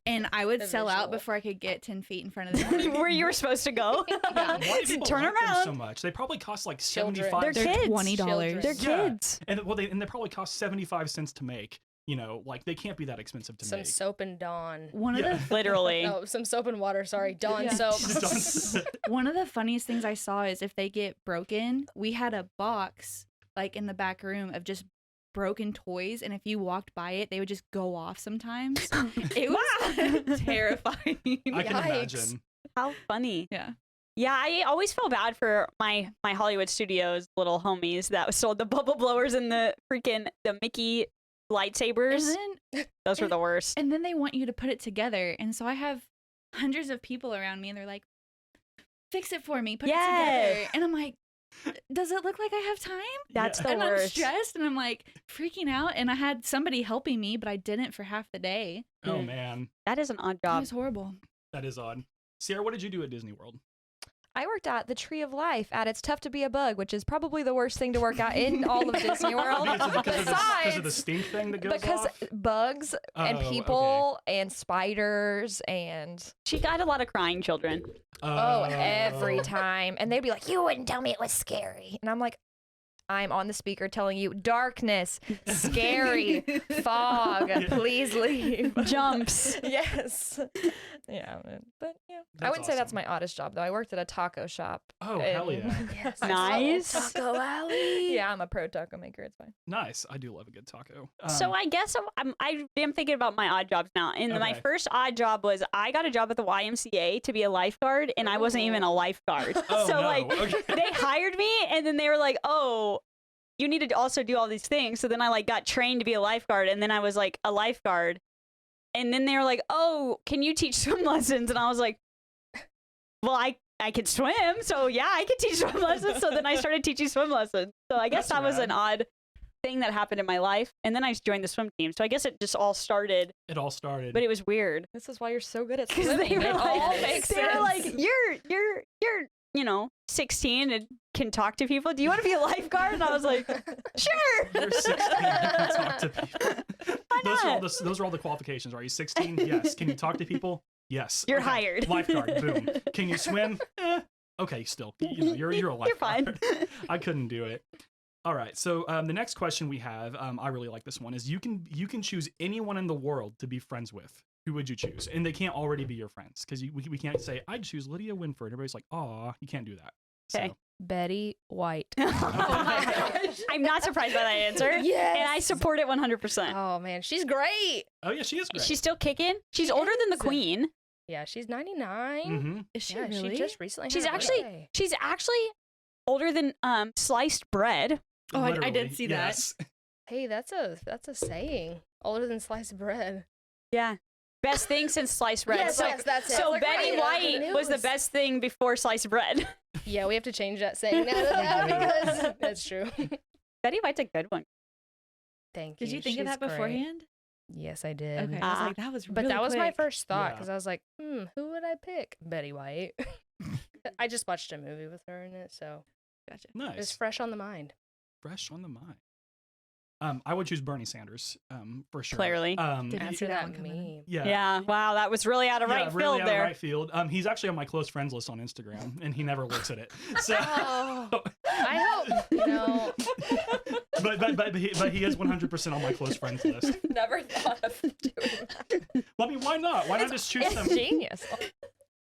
and I would The sell out visual. before I could get 10 feet in front of the door. Where you were supposed to go. Why do people Turn like them around. so much? They probably cost like Children. 75 They're cents. kids. $20. They're Yeah. kids. And they probably cost 75 cents to make. You know, like they can't be that expensive to Some make. soap and Dawn. One of Yeah. the Literally. No, some soap and water. Sorry, Dawn Yeah. soap. one of the funniest things I saw is if they get broken, we had a box like in the back room of just broken toys, and if you walked by it, they would just go off sometimes. It was terrifying. I can Yikes. imagine. How funny. Yeah. Yeah, I always felt bad for my Hollywood Studios little homies that sold the bubble blowers and the Mickey lightsabers. And Those were the worst. then they want you to put it together, and so I have hundreds of people around me, and they're like, "Fix it for me, put it Yes. together," and I'm like, "Does it look like I have time?" That's Yeah. the And I'm worst. stressed, and I'm like freaking out, and I had somebody helping me, but I didn't for half the day. Oh Mm. man, That is an odd It job. was horrible. that is odd. Sierra, what did you do at Disney World? I worked at the Tree of Life at It's Tough to Be a Bug, which is probably the worst thing to work at in all of Disney World. Because of the stink thing that goes because off? bugs and Oh, people and spiders and She got a lot of crying children. every time. And they'd be like, "You wouldn't tell me it was scary." And I'm like, I'm on the speaker telling you, darkness, scary, fog, please leave. Jumps. Yes. Yeah. But yeah. I That's wouldn't say that's awesome. my oddest job, though. I worked at a taco shop. Oh, hell and- yeah. Yes. Nice. Taco Alley. Yeah, I'm a pro taco maker. It's fine. Nice. I do love a good taco. So I guess I am thinking about my odd jobs now. And my Okay. first odd job was I got a job at the YMCA to be a lifeguard, and I wasn't even a lifeguard. Oh, so no. like Okay. they hired me, and then they were like, "Oh, you need to also do all these things." So then I like got trained to be a lifeguard, and then I was like a lifeguard, and then they were like, "Oh, can you teach swim lessons?" And I was like, "Well, I could swim, so yeah, I could teach swim lessons." So then I started teaching swim lessons. So I guess That's that was rad. an odd thing that happened in my life, and then I joined the swim team. So I guess it just all started, It all started. but it was weird This is why you're so good at because swimming. they were It all like, makes they were like, sense. you're 16 and can talk to people. Do you want to be a lifeguard? And I was like, sure. You're 16 and can talk to people. Why Those are all the qualifications. Are you 16? Yes. Can you talk to people? Yes. You're Okay. hired. Lifeguard. Boom. Can you swim? Okay. Still, you're a You're fine. lifeguard. I couldn't do it. All right. So the next question we have, I really like this one. Is you can choose anyone in the world to be friends with. Who would you choose? And they can't already be your friends because we can't say I'd choose Lydia Winford. Everybody's like, "Aw, you can't do that." Okay. So, Betty White. Oh my gosh. I'm not surprised by that answer. Yes. And I support it 100%. Oh man, she's great. oh yeah, she is great. She's still kicking. She's She older than the is. queen. Yeah, she's 99. Mm-hmm. Is she Yeah, really? she just recently. She's had her actually birthday. she's actually older than sliced bread. Oh, I Literally, did see that. yes. Hey, that's a saying. Older than sliced bread. Yeah. Best thing since sliced bread. Yes, so, yes, that's it. so Like, Betty right, I White knew it was the was- best thing before sliced bread. Yeah, we have to change that saying now to that because that's true. Betty White's a good one. Thank you. Did you think of She's that great. beforehand? Yes, I did. Okay. I was like, that was But really that was my quick. first thought Yeah. because I was like, who would I pick? Betty White. I just watched a movie with her in it, so Gotcha. it was Nice. fresh on the mind. Fresh on the mind. I would choose Bernie Sanders, for sure. Clearly. Didn't he- see After that one that coming. meme. yeah. Yeah. Wow. That was really out of right really field out there. of right field. He's actually on my close friends list on Instagram, and he never looks at it. So, Oh, I hope, but he is 100% on my close friends list. Never thought of doing that. Well, I mean, why not? Why not just choose them? It's genius.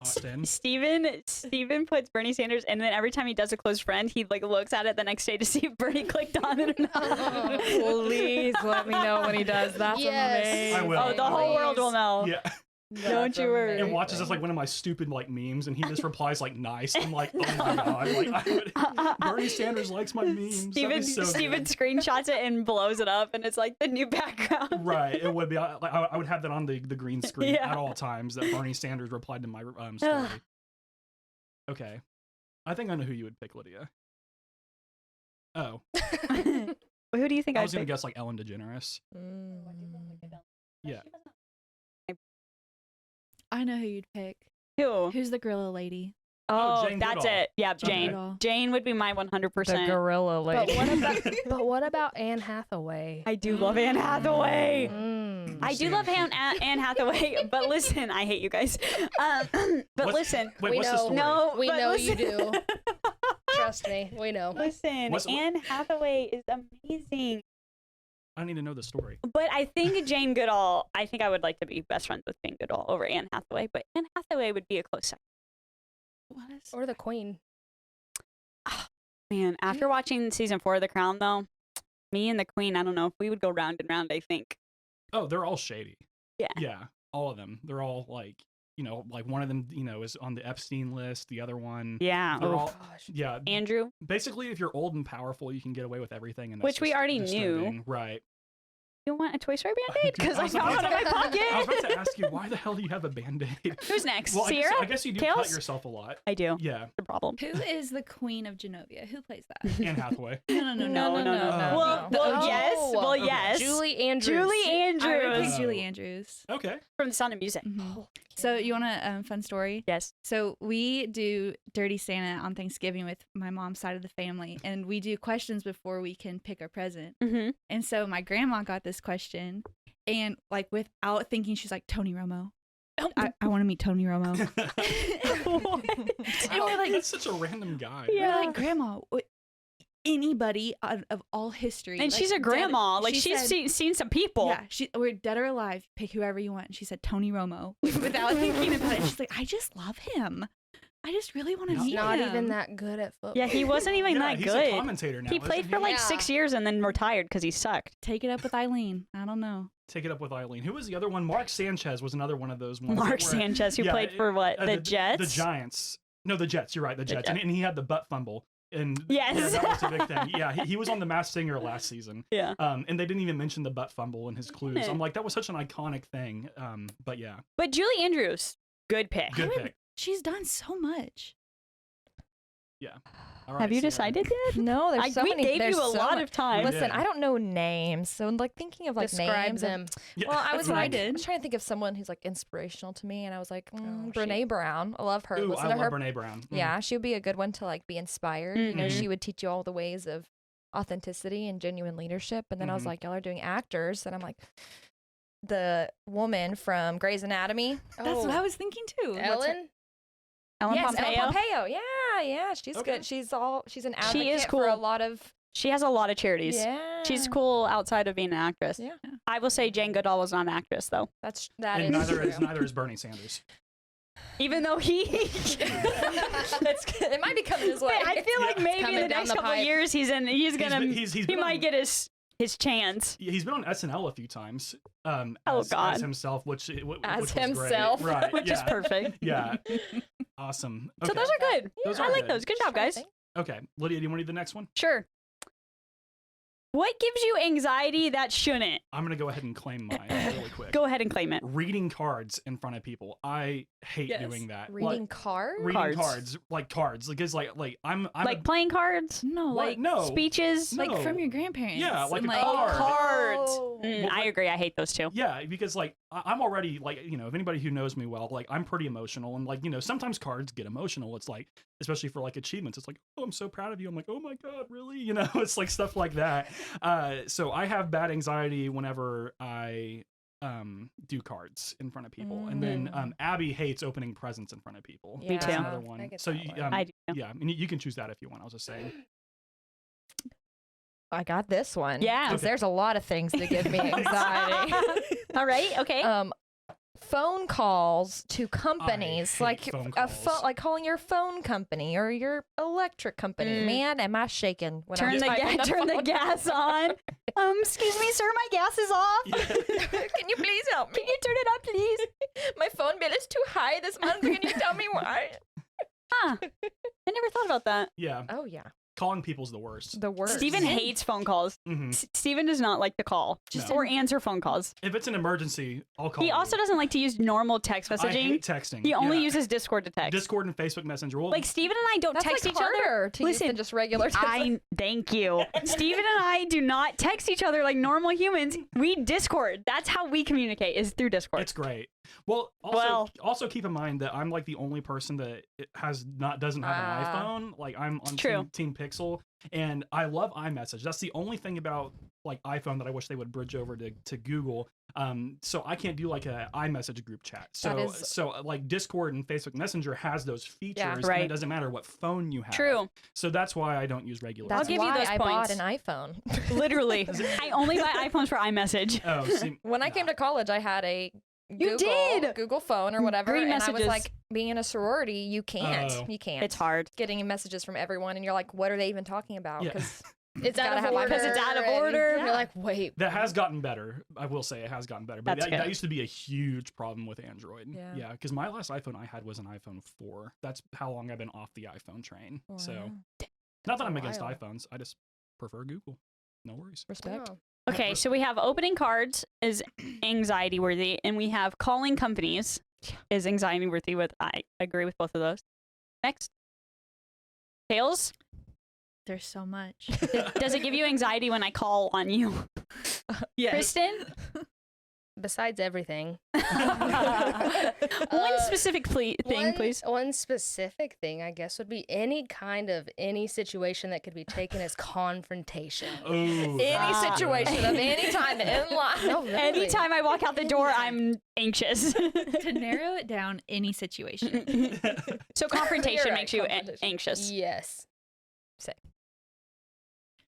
Austin. Steven puts Bernie Sanders, and then every time he does a close friend, he like looks at it the next day to see if Bernie clicked on it or not. Please let me know when he does. That's Yes. amazing. I will. Oh, the whole world will know. Yeah. Don't you worry. And watches us like one of my stupid like memes, and he just replies like nice. I'm like, oh my god, like Bernie Sanders likes my memes. That'd be so Steven good. screenshots it and blows it up, and it's like the new background. Right, it would be. I would have that on the green screen Yeah. at all times. That Bernie Sanders replied to my story. Okay, I think I know who you would pick, Lydia. Oh, Who do you think I I'd was gonna pick? guess like Ellen DeGeneres. Yeah. I know who you'd pick. Who? Who's the gorilla lady? Oh, Jane that's Goodall. it. Yeah, Okay. Jane. Goodall. Jane would be my 100%. The gorilla But lady. what about Anne Hathaway? I do love Anne Hathaway. Mm. I do love Anne Hathaway, but listen, I hate you guys. But What's- listen, Wait, We what's the know. story? no, We but know listen. you do. Trust me, we know. Listen, What's- Anne Hathaway is amazing. I need to know the story. But I think Jane Goodall, I think I would like to be best friends with Jane Goodall over Anne Hathaway, but Anne Hathaway would be a close second. What is? Or the Queen. Man, after watching season 4 of The Crown, though, me and the Queen, I don't know if we would go round and round, I think. Oh, they're all shady. Yeah. Yeah, all of them. They're all like, like one of them, is on the Epstein list. The other one, Yeah. they're oof. all, yeah. Andrew. Basically, if you're old and powerful, you can get away with everything. And that's Which we just already knew. disturbing. Right. You want a Toy Story Band-Aid? Because I was found about one in my to- I was pocket. about to ask you, why the hell do you have a Band-Aid? Who's next? Well, Sierra? I guess you do Kales? cut yourself a lot. I do. Yeah, The problem. Who is the Queen of Genovia? Who plays that? Anne Hathaway. No. No. no. Well, The well, OG. yes. Well, Okay. yes. Julie Andrews. Julie I would Andrews. pick Julie Andrews. Okay. From The Sound of Music. Mhm. So you want a fun story? Yes. So we do Dirty Santa on Thanksgiving with my mom's side of the family, and we do questions before we can pick our present. Mm-hmm. And so my grandma got this question, and like without thinking, she's like, Tony Romo. I want to meet Tony Romo. And we're like, That's such a random guy. Yeah. we're like, Grandma, anybody of all history. And like, she's a dead- grandma. Like, she she's said- seen some people. Yeah, we're dead or alive. Pick whoever you want. And she said Tony Romo without thinking about it. She's like, I just love him. I just really want to He's meet Not him. even that good at football. Yeah, he wasn't even Yeah, that he's good. a commentator now. He played isn't for like Yeah. 6 years and then retired because he sucked. Take it up with Eileen. I don't know. Take it up with Eileen. Who was the other one? Mark Sanchez was another one of those ones. Mark where- Sanchez, who yeah, played for what? The Jets? The Giants. No, the Jets. You're right. The Jets. Jets. And he had the butt fumble. And Yes. yeah, that was a big thing. Yeah, he was on The Masked Singer last season. Yeah. And they didn't even mention the butt fumble in his clues. it? I'm like, that was such an iconic thing. But yeah, But Julie Andrews, good pick. good pick. She's done so much. Yeah. All right, Have you Sierra. decided yet? No, there's so we many. gave there's you a so lot much. of time. We Listen, did. I don't know names, so like thinking of like Describe names. them. Yeah. Well, I That's was what I like, did. I was trying to think of someone who's like inspirational to me, and I was like, Oh, Brene Brown. I love her. Ooh, Listen I to love her. Brene Brown. Mhm. Yeah, she would be a good one to like be inspired. You know, Mhm. she would teach you all the ways of authenticity and genuine leadership. And then I was Mhm. like, y'all are doing actors, and I'm like, the woman from Grey's Anatomy. That's what I was thinking too. Ellen? Ellen Yes, Pompeo. Ellen Pompeo. Yeah, she's Okay. good. She's an advocate She is for a cool. lot of. She has a lot of charities. Yeah, She's cool outside of being an actress. Yeah. I will say Jane Goodall was not an actress, though. That And is neither true. is Bernie Sanders. Even though he. It might be coming his way. I feel like Yeah. maybe in Coming the down next the couple of pipe. years he's gonna He's he been might on- get his chance. He's been on SNL a few times. Oh, as God. himself, which As was himself. great. Right? Which is yeah. perfect. Yeah. Awesome. Okay. So those are good. Those I are like good. those. Good job, guys. Okay, Lydia, do you want to do the next one? Sure. What gives you anxiety that shouldn't? I'm going to go ahead and claim mine really quick. Go ahead and claim it. Reading cards in front of people. I hate doing that. Reading cards? Reading cards. Like cards. Because like I'm Like playing cards? No, like no. Speeches? No. like from your grandparents. Yeah, like and, a card. Cards. Oh. Well, I agree. I hate those too. Yeah, because like I'm already like, you know, if anybody who knows me well, like I'm pretty emotional, and like, you know, sometimes cards get emotional. It's like, especially for like achievements, it's like, oh, I'm so proud of you. I'm like, oh my God, really? You know, it's like stuff like that. So I have bad anxiety whenever I do cards in front of people. And then Abby hates opening presents in front of people. Me too. That's another I one. get So that one. I do. yeah, and you can choose that if you want. I was just saying. I got this one. Yeah. 'Cause Okay. there's a lot of things that give me anxiety. All right. Okay. Phone calls to companies, hate like phone a calls. like calling your phone company or your electric company. Man, am I shaking when turn I'm the typing turn the phone. gas on. Excuse me, sir. My gas is off. Can you please help me? Can you turn it up, please? My phone bill is too high this month. Can you tell me why? Huh. I never thought about that. Yeah, Oh yeah, calling people's the worst. the worst. Steven hates phone calls. hmm Steven does not like the call No. or answer phone calls. If it's an emergency, I'll call He you. also doesn't like to use normal text I messaging. hate texting. He only Yeah. uses Discord to text. Discord and Facebook Messenger. Well, Like Steven and I don't That's text like each other. harder to use Listen, than just regular text. Thank you. Steven and I do not text each other like normal humans. We Discord. That's how we communicate, is through Discord. it's great. Well, also keep in mind that I'm like the only person that doesn't have an iPhone. Like I'm on True. Team Pixel, and I love iMessage. That's the only thing about like iPhone that I wish they would bridge over to Google. So I can't do like a iMessage group chat. So like Discord and Facebook Messenger has those features, and right. it doesn't matter what phone you have. True. So that's why I don't use regular. That's give you why those I points. bought an iPhone. Literally. I only buy iPhones for iMessage. Oh, see, When I came to college, I had a You did! Google phone or whatever, Green and I messages. was like, being in a sorority, you can't. Oh. You can't. It's hard. Getting messages from everyone, and you're like, what are they even talking about? Yeah. Because It's out gotta of have order. because it's out of and order. You're like, wait. that has gotten better. I will say it has gotten better. But That's that good. used to be a huge problem with Android. Yeah. Yeah, because my last iPhone I had was an iPhone 4. That's how long I've been off the iPhone train. So, not that I'm against while. iPhones. I just prefer Google. No worries. respect. Oh. Okay, so we have opening cards is anxiety worthy, and we have calling companies is anxiety worthy. I agree with both of those. Next, Tails. There's so much. Does it give you anxiety when I call on you, Yes. Kristen? Besides everything. One specific thing, please. One specific thing, I guess, would be any situation that could be taken as confrontation. Oh, Any situation of any time in life. No, really. Anytime I walk out the door, I'm anxious. To narrow it down, any situation. So confrontation You're right, makes you confrontation. anxious. Yes.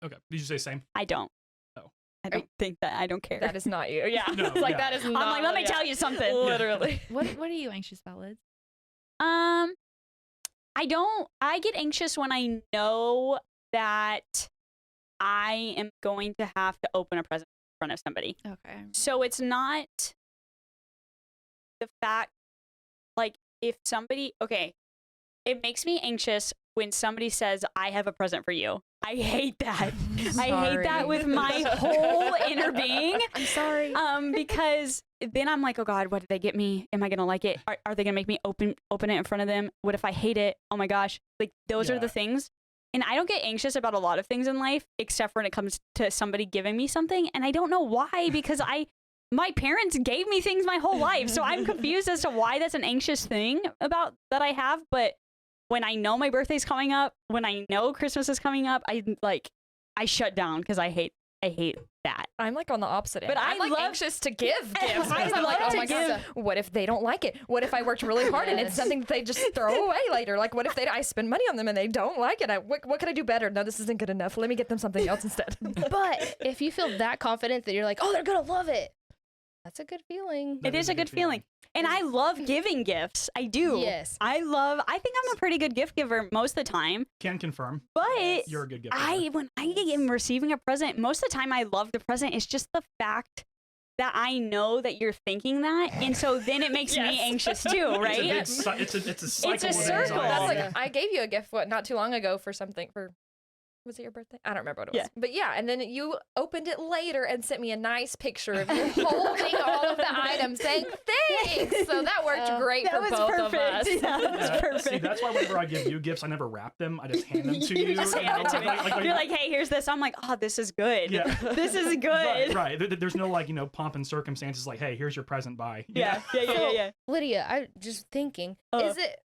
Okay. Did you say same? I don't. Oh. I don't think that. I don't care. That is not you. Yeah. No, It's like, yeah. that is I'm not. like, let me tell you something. Literally. What are you anxious about, Liz? I don't. I get anxious when I know that I am going to have to open a present in front of somebody. Okay. So it's not the fact, like, if somebody, okay, it makes me anxious when somebody says, I have a present for you. I hate that. I hate that with my whole inner being. I'm sorry. Because then I'm like, oh God, what did they get me? Am I gonna like it? Are they gonna make me open it in front of them? What if I hate it? Oh my gosh. Like those are Yeah. the things. And I don't get anxious about a lot of things in life, except when it comes to somebody giving me something. And I don't know why, because my parents gave me things my whole life. So I'm confused as to why that's an anxious thing about that I have. But when I know my birthday's coming up, when I know Christmas is coming up, I shut down because I hate that. I'm like on the opposite end. But I I'm like love- anxious to give gifts. I because I'm like, love oh to my give- God, what if they don't like it? What if I worked really hard and it's Yes. something that they just throw away later? Like, what if I spend money on them and they don't like it? What can I do better? No, this isn't good enough. Let me get them something else instead. But if you feel that confident that you're like, oh, they're going to love it, that's a good feeling. That It is a good feeling. And I love giving gifts. I do. Yes. I think I'm a pretty good gift giver most of the time. Can confirm. But You're a good gift when I am receiving a present, most of the time I love the present. It's just the fact that I know that you're thinking that. And so then it makes me anxious too, right? It's a cycle. It's a of circle. anxiety. That's Yeah. like, I gave you a gift not too long ago for something for Was it your birthday? I don't remember what it Yeah. was. But yeah, and then you opened it later and sent me a nice picture of you holding all of the items saying thanks. So that worked great That for was both perfect. of us. Yeah, that was perfect. See, that's why whenever I give you gifts, I never wrap them. I just hand them to you. You just hand it to me. You're like, hey, here's this. I'm like, oh, this is good. Yeah. This is good. Right. There's no like, pomp and circumstances like, hey, here's your present, bye. Yeah. Lydia, I'm just thinking, Uh. is it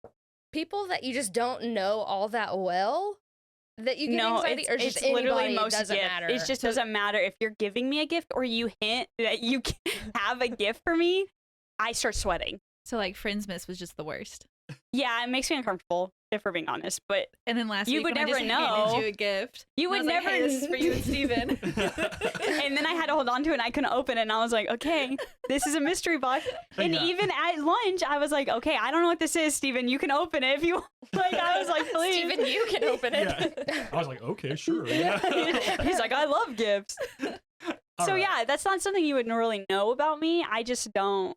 people that you just don't know all that well that you get anxiety, or just it's literally anybody, most it doesn't gifts. matter? It just doesn't matter if you're giving me a gift or you hint that you have a gift for me. I start sweating. So like Friendsmas was just the worst. Yeah, it makes me uncomfortable, if we're being honest. But And then last You week would when I never just know. handed you a gift. you and would I was like, never. hey, this is for you and Steven. And then I had to hold on to it and I couldn't open it. And I was like, okay, this is a mystery box. And Yeah. even at lunch, I was like, okay, I don't know what this is, Steven. You can open it if you want. Like, I was like, please. Even you can open it. Yeah. I was like, okay, sure. Yeah. He's like, I love gifts. All So right. yeah, that's not something you would really know about me. I just don't.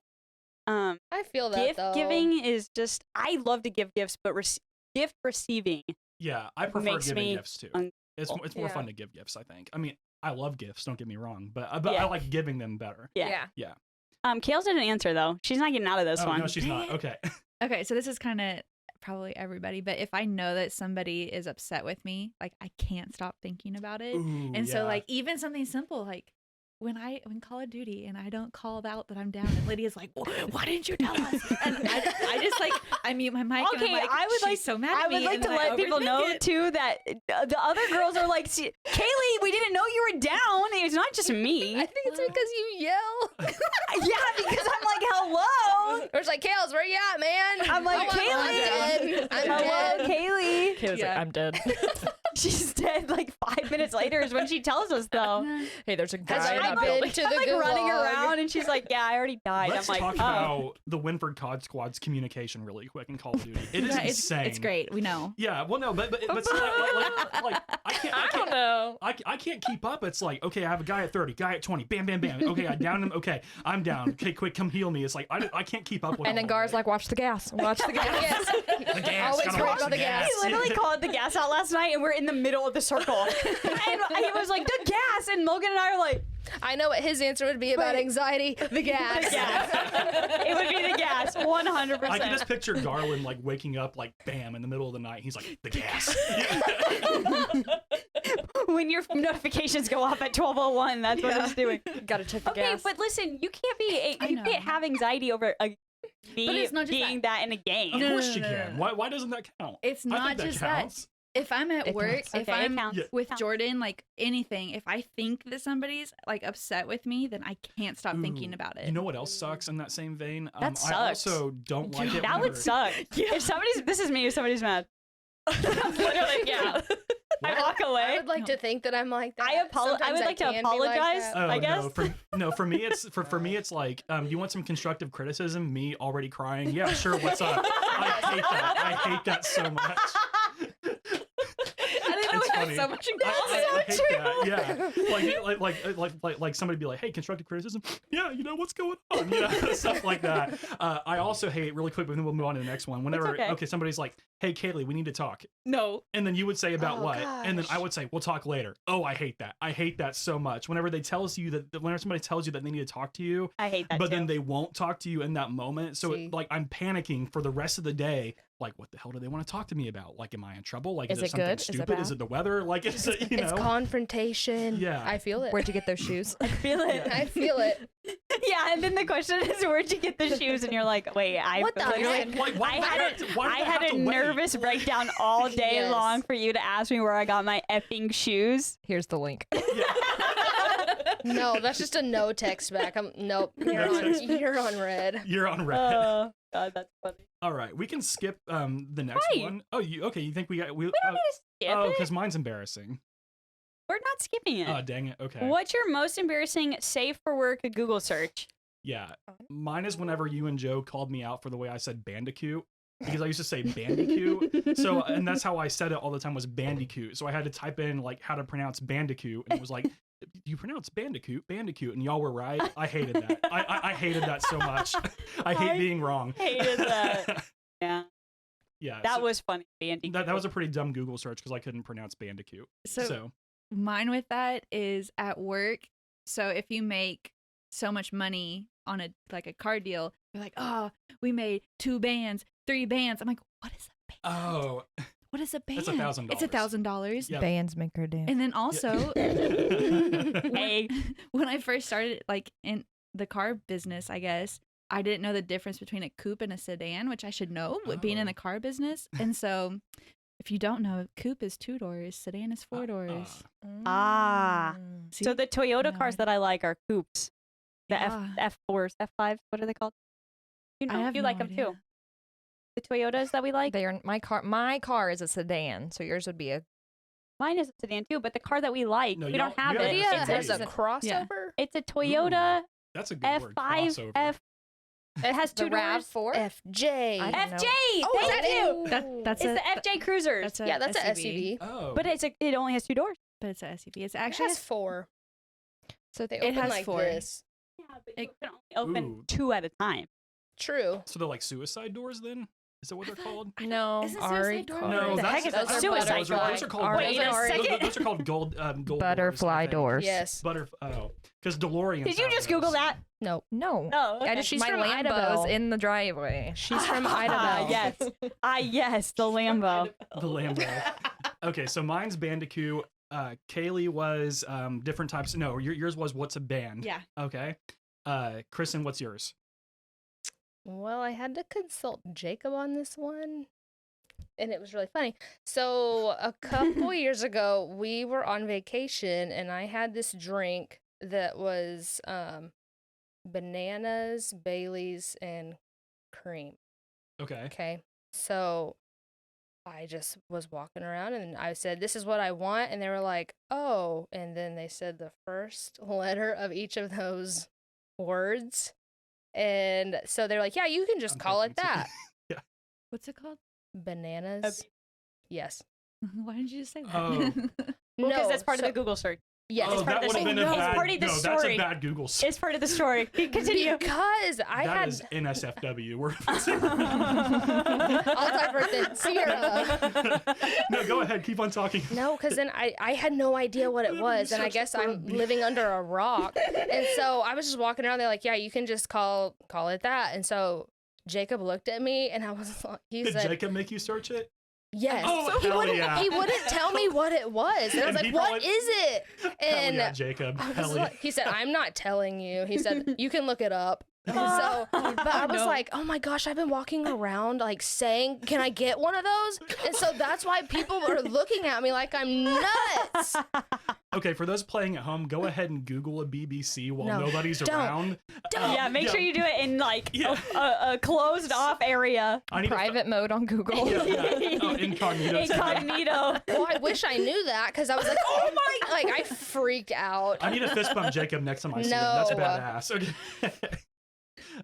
I feel that Gift though. giving is just. I love to give gifts, but gift receiving. Yeah, I prefer makes giving me gifts too. un- It's more Yeah. fun to give gifts, I think. I mean, I love gifts, don't get me wrong, but Yeah. I like giving them better. Yeah. Yeah. Kayleigh didn't answer though. She's not getting out of this Oh, one. no, she's not. Okay. Okay, so this is kind of probably everybody, but if I know that somebody is upset with me, like I can't stop thinking about it. Ooh, And so yeah. like even something simple like when Call of Duty and I don't call out that I'm down and Lydia's like, why didn't you tell us? And I just like I mute my mic and Okay, I'm like, I would she's like so mad I at would me. like and to then I let people know overthink it. too that the other girls are like, Kayleigh, we didn't know you were down. It's not just me. I think it's because you yell. Yeah, because I'm like, hello. Or it's like, Kales, where you at, man? I'm like, I'm Kayleigh. dead. I'm Hello, dead. Kayleigh. Kayla's Yeah. like, I'm dead. She's dead like 5 minutes later is when she tells us though. Hey, there's a Has guy in she that been building. to I'm the like running gulag? around and she's like, yeah, I already died. Let's I'm like, talk oh. about the Winford COD Squad's communication really quick in Call of Duty. It is Yeah, insane. it's great. We know. Yeah, well, no, but see, like I don't know. I can't keep up. It's like, okay, I have a guy at 30, guy at 20, bam, bam, bam. Okay, I downed him. Okay, I'm down. Okay, quick, come heal me. It's like I can't keep up with. And then all Gar's of it. like, watch the gas. Watch the gas. Yes. the gas. always Gotta worry watch about the gas. He literally called the gas out last night and we're in the middle of the circle. And he was like, the gas. And Logan and I are like, I know what his answer would be about Wait. anxiety. The gas. the gas. It would be the gas, 100%. I can just picture Garland like waking up like bam in the middle of the night. He's like the gas. When your notifications go off at 12:01, that's what it's doing. Gotta check the Okay, gas. but listen, you can't be I you know. can't have anxiety over it's not just being that in a game. Of No, course no, you no, no, can. no. Why doesn't that count? It's I not think that just that. counts. If I'm at It work, counts. if Okay, it I'm counts. Yeah. with Counts. Jordan, like anything, if I think that somebody's like upset with me, then I can't stop thinking Ooh, about it. You know what else sucks in that same vein? That I sucks. also don't like it. That would whenever- suck. If somebody's this is me, if somebody's mad. Literally, yeah. I walk I away. would like to think that I'm like that. I Sometimes would like to can be apologize. that. Oh I guess. no, for me it's for me it's like you want some constructive criticism. Me already crying. Yeah, sure. What's up? I hate that so much. I didn't know It's we had funny. so much in I common. hate that. Yeah, like somebody be like, hey, constructive criticism. Yeah, what's going on. Stuff like that. I also hate really quick, but then we'll move on to the next one. Whenever okay. somebody's like, hey, Kayleigh, we need to talk. No. And then you would say about Oh, what? And then I gosh. would say, we'll talk later. Oh, I hate that. I hate that so much. Whenever whenever somebody tells you that they need to talk to you, I hate that but too. then they won't talk to you in that moment. So See. like I'm panicking for the rest of the day. Like, what the hell do they want to talk to me about? Like, am I in trouble? Like, Is is it it something good? Is it stupid? Is bad? it the weather? Like, is it, It's confrontation. Yeah. I feel it. Where'd you get those shoes? I feel it. Yeah. I feel it. Yeah, and then the question is, where'd you get the shoes? And you're like, wait, I What the literally, heck? Like, why I do had have to- why do I they had have a to wait? nervous breakdown all day Yes. long for you to ask me where I got my effing shoes. Here's the link. No, that's just a no text back. Nope. That's You're on red. You're on red. Oh, God, that's funny. All right, we can skip the next Why? one. Oh, you think we got we? We don't need to skip Oh, it. because mine's embarrassing. We're not skipping it. Oh, dang it. Okay. What's your most embarrassing safe for work Google search? Yeah, mine is whenever you and Joe called me out for the way I said bandicoot. Because I used to say bandicoot. So, and that's how I said it all the time was bandicoot. So I had to type in like how to pronounce bandicoot. And it was like, you pronounce bandicoot. And y'all were right. I hated that. I hated that so much. I hate being wrong. Hated that. Yeah. Yeah. That was funny. Bandicoot. That was a pretty dumb Google search because I couldn't pronounce bandicoot. So mine with that is at work. So if you make so much money on a car deal, you're like, oh, we made 2 bands, 3 bands. I'm like, what is a band? Oh, What is a band? that's $1,000. It's $1,000. Yep. Bands make her dance. And then also, Hey. when I first started in the car business, I guess, I didn't know the difference between a coupe and a sedan, which I should know with being in the car business. And so if you don't know, coupe is 2 doors, sedan is 4 doors. See? So the Toyota No cars that I like are coupes. The Yeah. F4s, F5s, what are they called? You I know, have you no like them idea. too. The Toyotas that we like. They are my car. My car is a sedan, so yours would be a. Mine is a sedan too, but the car that we like, No, we you don't don't- have you it. don't Lydia have has It's a a- crossover. It's a Toyota That's a good word. F5 Crossover. F. It has 2 the doors. RAV4. FJ. I don't know. FJ. Oh, is Thank that you. it? That's It's a, the FJ Cruisers. that's a Yeah, that's an SUV. SUV. Oh. But it only has 2 doors. But it's a SUV. It's It actually has 4. So They It open has like 4. this. Yeah, but you It- can only open Ooh. 2 at a time. True. So they're like suicide doors then? Is that what they're called? no, Isn't Ari suicide door cars. No, The that's, heck is that's a those are suicide those door? are called Ari- Wait a Ari- second. those are called gold doors, I Butterfly think. doors. Yes. Because DeLorean. Did you just Google that? No. No. Oh, okay. I just She's my from Lambo's Idabel. in the driveway. She's from Ah, Idabel. yes. Yes, the Lambo. The Lambo. Okay, so mine's Bandicoot. Kayleigh was different types. No, yours was what's a band? Yeah. Okay. Kristen, what's yours? Well, I had to consult Jacob on this one, and it was really funny. So, a couple years ago, we were on vacation, and I had this drink that was bananas, Baileys, and cream. Okay. Okay. So, I just was walking around, and I said, "This is what I want," and they were like, "Oh," and then they said the first letter of each of those words. And so they're like, yeah, you can just I'm call it thinking that. What's it called? Bananas. Yes. Why didn't you just say that? Oh. Well, because No, that's part so- of the Google search. Yes. Oh, part that of would the have been story. a It's bad. part of the No, that's story. a bad Google search. It's part of the story. Continue. Because I That had is NSFW. We're I'll divert then. Sierra. No, go ahead. Keep on talking. No, because then I had no idea what it was, and I guess I'm living under a rock. And so I was just walking around. They're like, yeah, you can just call it that. And so Jacob looked at me, and I was like, he Did said, Jacob make you search it? yes. Oh, he hell wouldn't. yeah. He wouldn't tell me what it was, and I was And like, he "What probably- is it?" And Hell yeah, Jacob. I was Hell yeah. like, he said, "I'm not telling you." He said, "You can look it up." And so, but I was like, "Oh my gosh, I've been walking around like saying, can I get one of those?" And so that's why people are looking at me like I'm nuts. Okay, for those playing at home, go ahead and Google a BBC while No, nobody's don't. around. Yeah, make sure you do it in like Yeah. a closed off area. I need Private mode on Google. Yeah. Oh, incognito. Incognito. Well, I wish I knew that because I was like, "Oh my!" Like I freaked out. I need to fist bump Jacob next time I see him. That's No. badass. Okay.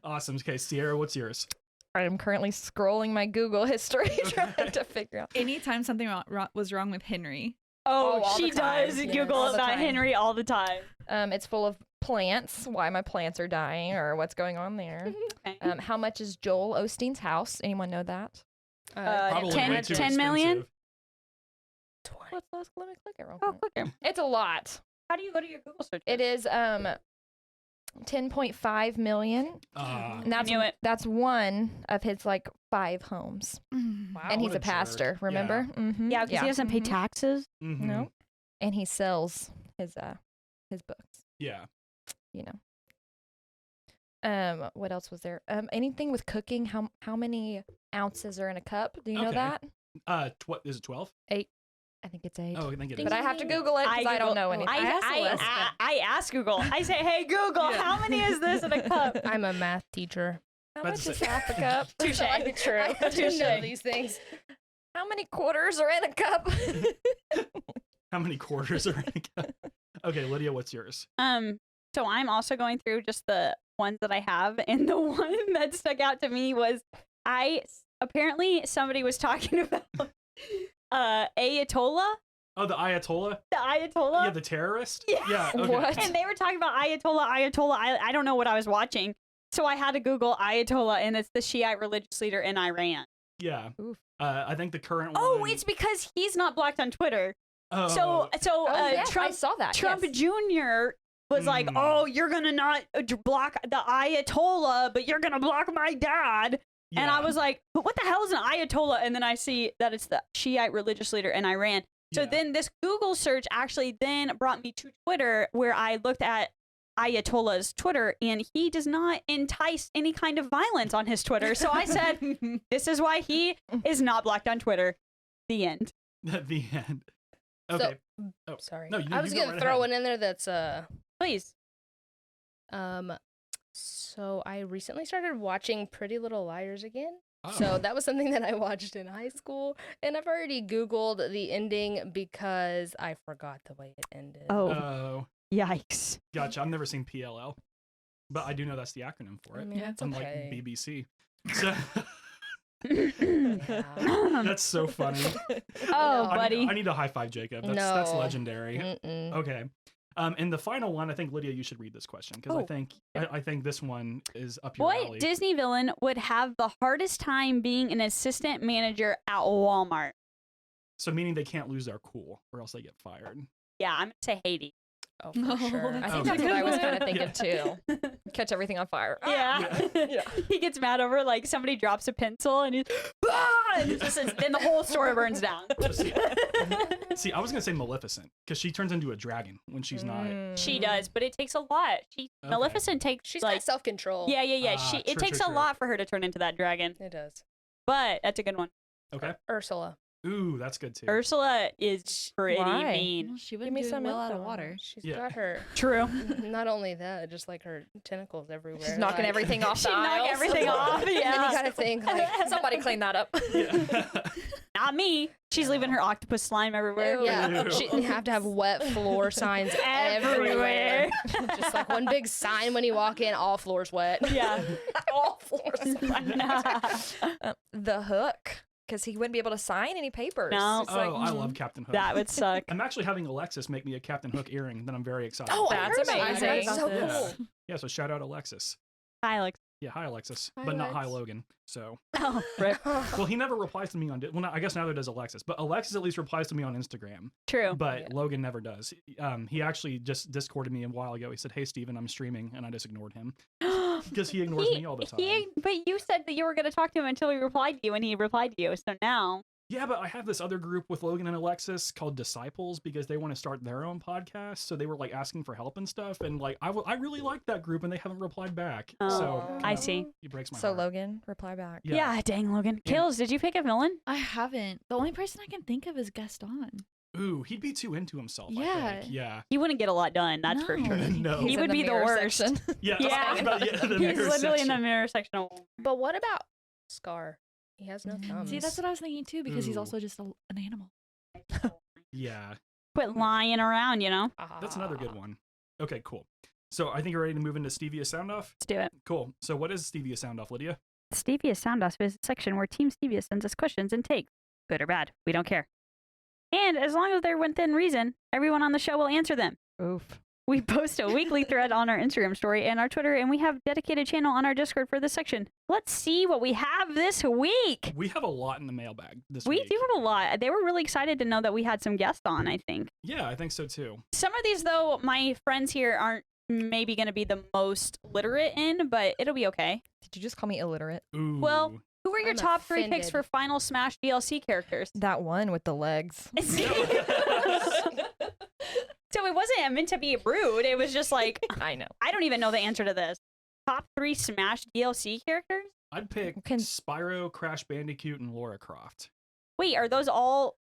Awesome. Okay, Sierra, what's yours? I am currently scrolling my Google history trying Okay. to figure out. Anytime something was wrong with Henry. Oh, all she the time. does Yes. Google All the about time. Henry all the time. It's full of plants. Why my plants are dying or what's going on there. Okay. How much is Joel Osteen's house? Anyone know that? Probably 10 way too 10 million? expensive. Let me click it real Oh, quick. quicker. It's a lot. How do you go to your Google search? It is 10.5 million. Uh, And that's knew it. that's one of his like 5 homes. Mm. wow, And he's what a pastor, jerk. remember? Mm-hmm. Yeah, because he doesn't pay Mhm. taxes. Mhm. No. And he sells his books, Yeah. you know. What else was there? Anything with cooking, how many ounces are in a cup? Do you know Okay. that? Is it 12? I think it's 8. Oh, I think it Ding, is. But I have to Google it because I don't know anything. I ask Google. I say, hey, Google, Yeah. how many is this in a cup? I'm a math teacher. How About much to is say- half a cup? Touche. True. I do Touche. know these things. How many quarters are in a cup? How many quarters are in a cup? Okay, Lydia, what's yours? So I'm also going through just the ones that I have, and the one that stuck out to me was apparently somebody was talking about Ayatollah. Oh, the Ayatollah? The Ayatollah. Yeah, the terrorist? Yeah. Yeah, okay. What? And they were talking about Ayatollah. I don't know what I was watching. So I had to Google Ayatollah, and it's the Shiite religious leader in Iran. Yeah. Oof. I think the current one. Oh, it's because he's not blocked on Twitter. Oh. So Yes, Trump I saw that. Trump yes. Jr. was like, Mm. "Oh, you're gonna not block the Ayatollah, but you're gonna block my dad." Yeah. And I was like, "But what the hell is an Ayatollah?" And then I see that it's the Shiite religious leader in Iran. So Yeah. then this Google search actually then brought me to Twitter, where I looked at Ayatollah's Twitter, and he does not entice any kind of violence on his Twitter. So I said, "This is why he is not blocked on Twitter." The end. The end. Okay. Oh, Sorry. no, you I was go gonna right throw ahead. one in there that's Please. So I recently started watching Pretty Little Liars again. Oh. So that was something that I watched in high school, and I've already Googled the ending because I forgot the way it ended. Oh, Yikes. gotcha. I've never seen PLL, but I do know that's the acronym for I it. mean, that's Unlike okay. BBC. So, Yeah. that's so funny. Oh, I buddy. need to high five Jacob. That's No. legendary. Mm-mm. Okay. And the final one, I think Lydia, you should read this question because I think this one is up your What alley. Disney villain would have the hardest time being an assistant manager at Walmart? So meaning they can't lose their cool or else they get fired. Yeah, I'm gonna say Haiti. Oh, for No, sure. I Oh, think that's what I was kind of yeah. thinking too. Catch everything on fire. Yeah. He gets mad over like somebody drops a pencil and he's and then the whole store burns down. See, I was gonna say Maleficent because she turns into a dragon when she's not. She does, but it takes a lot. Maleficent takes She's like got self-control. yeah. Ah, It true, takes true, a true. lot for her to turn into that dragon. It does. But that's a good one. Okay. Ursula. Ooh, that's good too. Ursula is pretty Why? mean. Well, she Give wouldn't me do some well out of info. water. She's Yeah. got her. True. Not only that, just like her tentacles everywhere. She's knocking like- everything off She the knocked aisles. everything off. And then you Yeah. gotta think like, Somebody clean that up. Yeah. Not me. She's leaving her octopus slime everywhere. yeah, Ew. she, you have to have wet floor signs everywhere. Just like one big sign when you walk in, all floors wet. Yeah. all floors. The Hook, because he wouldn't be able to sign any papers. No. It's Oh, like, I love Captain Hook. That would suck. I'm actually having Alexis make me a Captain Hook earring that I'm very excited. Oh, about. I That's heard about that. amazing. That's so Yeah. cool. Yeah, so shout out Alexis. Hi, Alex. Yeah, hi Alexis, Hi, but not hi Lex. Logan. So, Oh, rip. well, he never replies to me on. Well, I guess neither does Alexis, but Alexis at least replies to me on Instagram. True. But Yeah. Logan never does. He actually just Discorded me a while ago. He said, "Hey, Steven, I'm streaming," and I just ignored him because he ignores me all the time. But you said that you were going to talk to him until he replied to you, and he replied to you. So now, Yeah, but I have this other group with Logan and Alexis called Disciples because they want to start their own podcast. So they were like asking for help and stuff, and like I really like that group, and they haven't replied back. Oh, So I see. He breaks my so heart. Logan, reply back. Yeah, dang, Logan. Yeah. Kills, did you pick a villain? I haven't. The only person I can think of is Gaston. Ooh, he'd be too into himself. I Yeah. think. Yeah. He wouldn't get a lot done, that's for No. sure. No. He He's would in the be the mirror worst. section. Yeah. Yeah. The He's mirror literally in the section. mirror section. of- But what about Scar? He has no Mm. thumbs. See, that's what I was thinking too, because he's Ooh. also just an animal. Yeah. Quit lying around, you know? That's another good one. Okay, cool. So I think you're ready to move into Stevia Sound Off. Let's do it. Cool. So what is Stevia Sound Off, Lydia? Stevia Sound Off is a section where Team Stevia sends us questions and takes, good or bad. We don't care. And as long as they're within reason, everyone on the show will answer them. Oof. We post a weekly thread on our Instagram story and our Twitter, and we have a dedicated channel on our Discord for this section. Let's see what we have this week. We have a lot in the mailbag this We week. do have a lot. They were really excited to know that we had some guests on, I think. Yeah, I think so too. Some of these, though, my friends here aren't maybe going to be the most literate in, but it'll be okay. Did you just call me illiterate? Ooh. Well, who are your I'm top 3 picks offended. for Final Smash DLC characters? That one with the legs. So it wasn't meant to be rude. It was just like, I know. I don't even know the answer to this. Top 3 Smash DLC characters? I'd pick Can- Spyro, Crash Bandicoot, and Lara Croft. Wait, are those all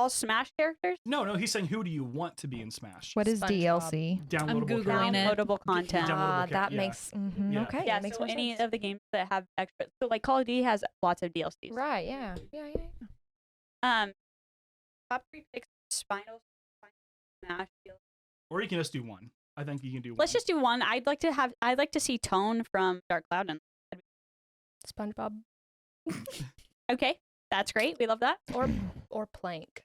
Smash characters? No, he's saying who do you want to be in Smash? What is SpongeBob. DLC? Downloadable I'm Googling character. it. Downloadable content. Downloadable That yeah. makes Yeah. okay. Yeah, that makes so more any sense. of the games that have extra. So like Call of Duty has lots of DLCs. Right? Yeah. Top 3 picks Spinal Smash DLC. Or you can just do one. I think you can do one. Let's just do one. I'd like to see Tone from Dark Cloud. And SpongeBob okay, that's great. We love that. or Plank.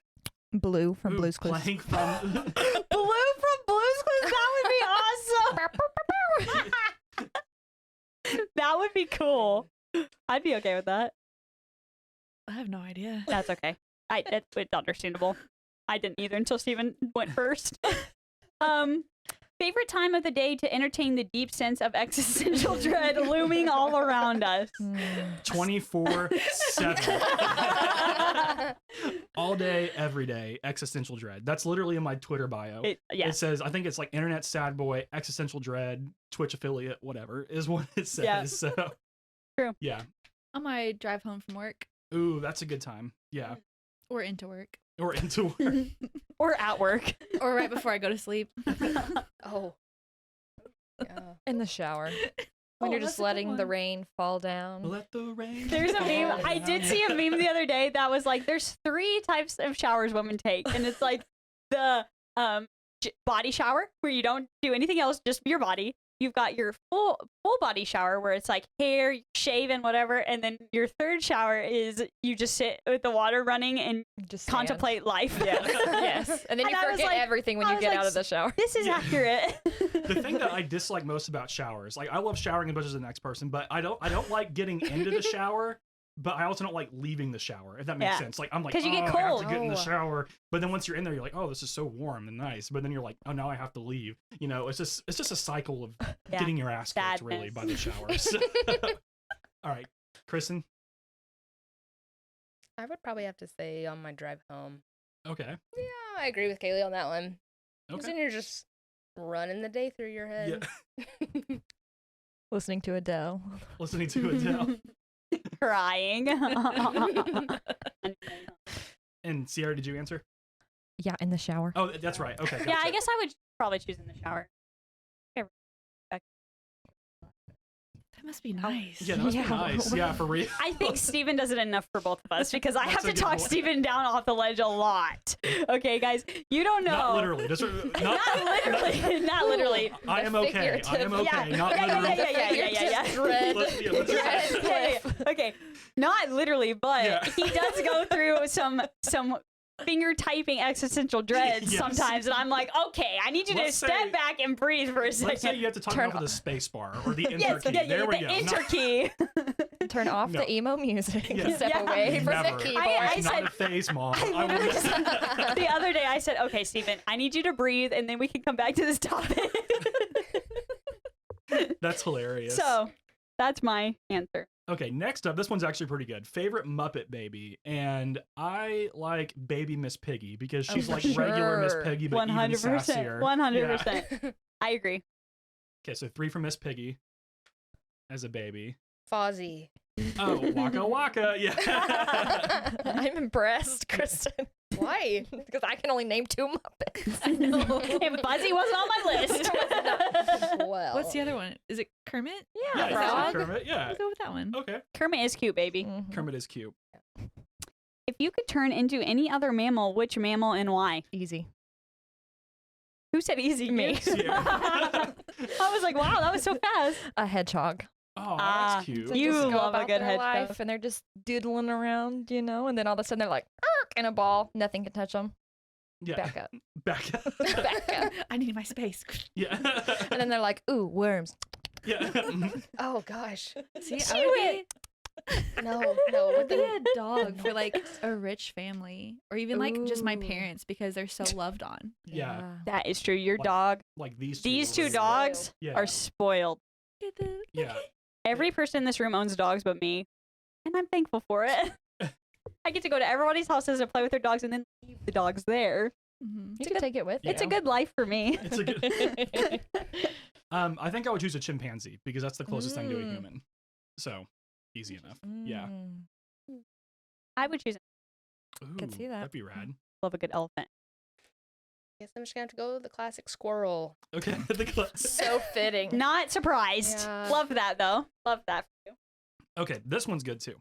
Blue from Ooh, Blue's Clues. Plank from Blue from Blue's Clues. That would be awesome. That would be cool. I'd be okay with that. I have no idea. That's okay. It's understandable. I didn't either until Steven went first. Favorite time of the day to entertain the deep sense of existential dread looming all around us. 24/7. All day, every day, existential dread. That's literally in my Twitter bio. It says, I think it's like internet sad boy, existential dread, Twitch affiliate, whatever is what it says. Yeah. So, True. Yeah. On my drive home from work Ooh, that's a good time. Yeah. or into work Or into work. Or at work. or right before I go to sleep. Oh. Yeah. In the shower. When you're just letting the rain fall down. Let the rain. There's a meme. fall I did down. see a meme the other day that was like, there's 3 types of showers women take. And it's like the body shower where you don't do anything else, just your body. You've got your full body shower where it's like hair, shave, and whatever. And then your third shower is you just sit with the water running and Just stand. contemplate life. Yes. And then you And I was forget like- everything when I you was get like, out of the shower. This is Yeah. accurate. The thing that I dislike most about showers, like I love showering as much as the next person, but I don't like getting into the shower, but I also don't like leaving the shower, if that makes Yeah. sense. Like I'm like, 'Cause you get I have cold. to get in the Oh. shower, but then once you're in there, you're like, oh, this is so warm and nice. But then you're like, oh, now I have to leave. You know, it's just a cycle of Yeah. getting your ass kicked really Sadness. by the showers. All right, Kristen. I would probably have to say on my drive home. Okay. Yeah, I agree with Kayleigh on that one. Because then Okay. you're just running the day through your head. Listening to Adele. Listening to Adele. Crying. And Sierra, did you answer? Yeah, in the shower. Oh, that's right. Okay. Yeah, I gotcha. guess I would probably choose in the shower. That must be nice. Yeah, that must Yeah. be nice. Yeah, for real. I think Steven does it enough for both of us because I That's have a to good talk point. Steven down off the ledge a lot. Okay, guys, you don't know. Not literally. Just, Not literally. Not literally. I am okay. I am okay. Yeah. Not Yeah, literally. yeah. Dread. Let's- Yeah. Okay, not literally, but Yeah. he does go through some finger typing existential dread Yes. sometimes, and I'm like, okay, I need you Let's to say- step back and breathe for a second. Let's say you have to talk Turn about with a space bar or the enter Yes, key. yeah, There we the go. enter Not, key. Turn off No. the emo music. Yeah. Step Yeah. away from never. the keyboard. I It's said- not a phase, Mom. I I literally will- said- the other day I said, okay, Steven, I need you to breathe and then we can come back to this topic. That's hilarious. So that's my answer. Okay, next up, this one's actually pretty good. Favorite Muppet Baby, and I like Baby Miss Piggy because she's like regular Miss sure. Piggy, but even 100%. sassier. 100%. Yeah. I agree. Okay, so 3 for Miss Piggy as a baby. Fozzie. Oh, Waka Waka, yeah. I'm impressed, Kristen. Why? Because I can only name 2 Muppets. And Buzzy wasn't on my list. Well. What's the other one? Is it Kermit? Yeah, it's Frog. Kermit, yeah. I'll go with that one. Okay, Kermit is cute, baby. Mhm. Kermit is cute. If you could turn into any other mammal, which mammal and why? Easy. Who said easy? Me. Yeah. I was like, wow, that was so fast. A hedgehog. Oh, Ah, that's cute. They You just go love a about good their hedgehog. life, and they're just doodling around, you know, and then all of a sudden they're like, "Ark," in a ball. Nothing can touch them. Yeah. Back up. Back up. Back up. I need my space. Yeah. And then they're like, ooh, worms. Yeah. Oh gosh. See, She I would be, No, I would with be the a dog for like a rich family, or even like just my Ooh. parents because they're so loved on. Yeah. That is true. Your Like- dog, Like these these 2 little- dogs Yeah. are spoiled. Yeah. Every person in this room owns dogs but me, and I'm thankful for it. I get to go to everybody's houses and play with their dogs and then leave the dogs there. Mm-hmm. You can take it with It's a Yeah. good life for me. It's a good. I think I would choose a chimpanzee because that's the closest thing to a Mm. human. So easy enough. Yeah. Mm. I would choose. Ooh, Could see that. That'd be rad. Love a good elephant. Guess I'm just gonna have to go with the classic squirrel. Okay. The So fitting. Not surprised. Yeah. Love that though. Love that for you. Okay, this one's good too.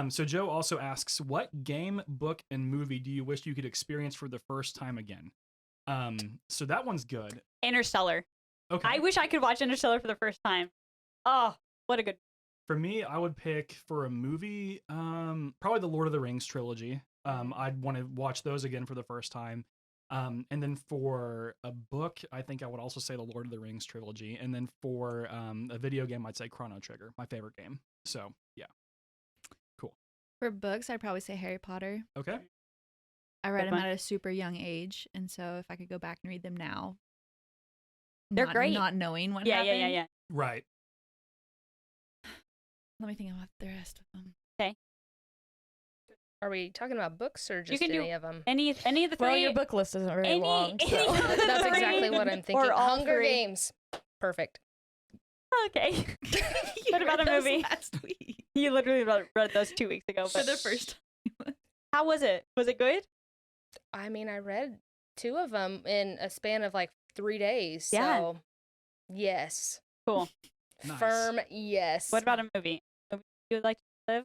So Joe also asks, what game, book, and movie do you wish you could experience for the first time again? So that one's good. Interstellar. Okay. I wish I could watch Interstellar for the first time. Oh, what a good. For me, I would pick for a movie, probably the Lord of the Rings trilogy. I'd want to watch those again for the first time. And then for a book, I think I would also say the Lord of the Rings trilogy. And then for a video game, I'd say Chrono Trigger, my favorite game. So yeah. For For books, I'd probably say Harry Potter. Okay. I read Good them one. at a super young age, and so if I could go back and read them now, They're great. Not knowing what Yeah, happened. yeah. Right. Let me think about the rest of them. Are we talking about books or just can do any of them? Any of the three. Well, your book list isn't very long. any So. of the That's three, exactly what I'm thinking. or all Hunger three. Games. Perfect. Okay. What about a read those movie? last week You literally read those 2 weeks ago. for But the first time. how was it? Was it good? I mean, I read 2 of them in a span of like 3 days. Yeah. So, yes. Cool. Nice. Firm yes. What about a movie? A movie you would like to live?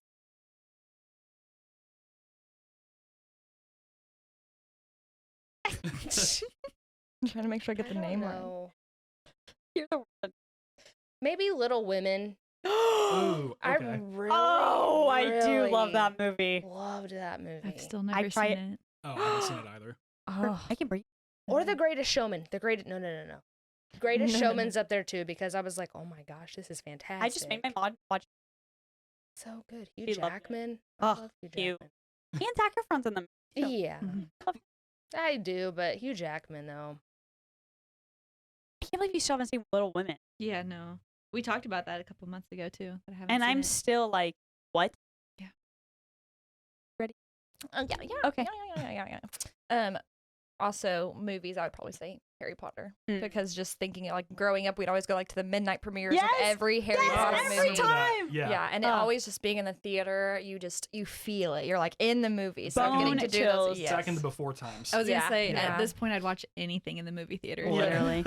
I'm trying to make sure I get the name right. You're the one. Maybe Little Women. Ooh, I okay. really, I do love really that movie. Loved that movie. I've still never tried- seen it. Oh, I haven't seen it either. Oh, I can bring. Or The Greatest Showman. The Greatest. No. Greatest Showman's up there too because I was like, oh my gosh, this is fantastic. I just made my mom watch. So good. She Hugh loved it. Jackman. Oh, I love Hugh cute. Jackman. And Zac Efron's in them. too. Yeah. Mhm. I do, but Hugh Jackman though. I can't believe you still haven't seen Little Women. Yeah, no. We talked about that a couple months ago too. But I haven't And seen I'm it. still like, what? yeah. Okay. Yeah. Also, movies, I would probably say Harry Potter. Mm. Because just thinking, like, growing up, we'd always go, like, to the midnight premieres Yes! of every Harry Yes, Potter every movie. time! Yeah. And it Ugh. always just being in the theater, you feel it. You're, like, in the movie. So Bone getting to do chills. those, yes. Back in the before times. I was gonna Yeah. say Yeah. at this point I'd watch anything in the movie theater. Yeah. Literally.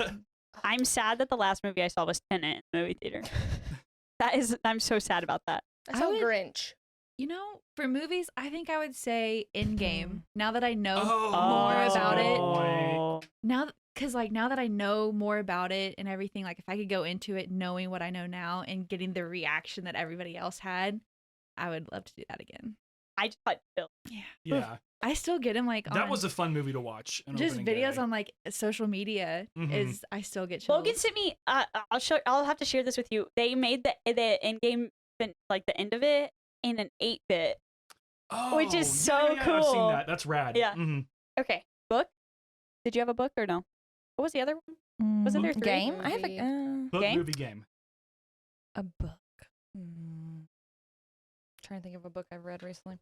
I'm sad that the last movie I saw was Tenet in the movie theater. I'm so sad about that. I saw would- Grinch. You know, for movies, I think I would say Endgame. Now that I know Oh, more that's a about good it, point. now that I know more about it and everything, like if I could go into it knowing what I know now and getting the reaction that everybody else had, I would love to do that again. I just thought Bill. Yeah. I still get him like That on was a fun movie to watch. on just opening videos day. on like social media. Mhm. I still get chills. Logan sent me. I'll have to share this with you. They made the end game, like the end of it, in an 8-bit. Oh, which is so I've seen cool. that. That's rad. Yeah. Mhm. Okay, book. Did you have a book or no? What was the other one? Wasn't there three? Game? I have Movie. Book, Game? movie, game. a book. Trying to think of a book I've read recently.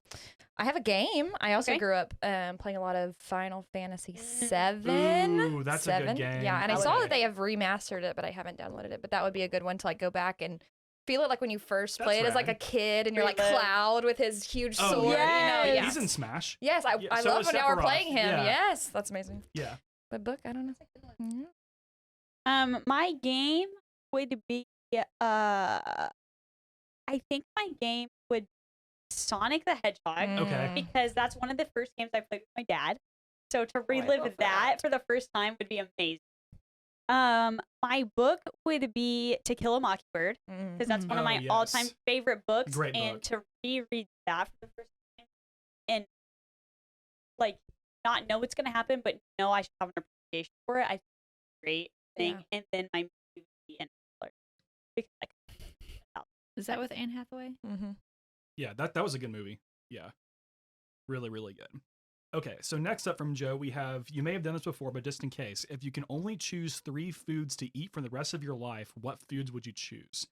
I have a game. I also Okay. grew up playing a lot of Final Fantasy VII. Ooh, that's a good game. Yeah, and I Okay. saw that they have remastered it, but I haven't downloaded it. But that would be a good one to like go back and feel it like when you first That's play it as like a rad. kid and you're like Relive. Cloud with his huge Oh, sword. yes. You know, yeah. He's in Smash. Yes, I Yeah, so love is when y'all are Sephiroth. playing him. Yeah. Yes, that's amazing. Yeah. But book, I don't know. Yeah. My game would be I think my game would be Sonic the Hedgehog Okay. because that's one of the first games I played with my dad. So to I relive love that that. for the first time would be amazing. My book would be To Kill a Mockingbird because that's one of Oh, my all-time yes. favorite books. Great and book. to reread that for the first time and like not know what's gonna happen, but know I should have an appreciation for it. I think it's a great thing. Yeah. And then my movie would be Interstellar. Because, like, Is that with Anne Hathaway? Yeah, that was a good movie. Yeah. Really, really good. Okay, so next up from Joe, we have, you may have done this before, but just in case, if you can only choose 3 foods to eat for the rest of your life, what foods would you choose?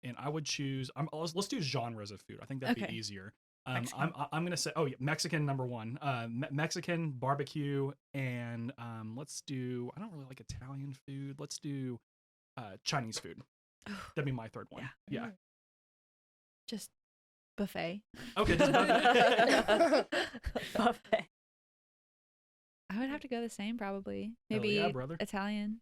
And I would choose, let's do genres of food. I think that'd Okay. be easier. Mexican. I'm gonna say, Mexican number 1. Mexican barbecue, and let's do, I don't really like Italian food. Let's do Chinese food. That'd be my third one. Yeah. Just buffet. Okay. Just buffet. buffet. I would have to go the same probably. Hell Maybe yeah, brother. Italian.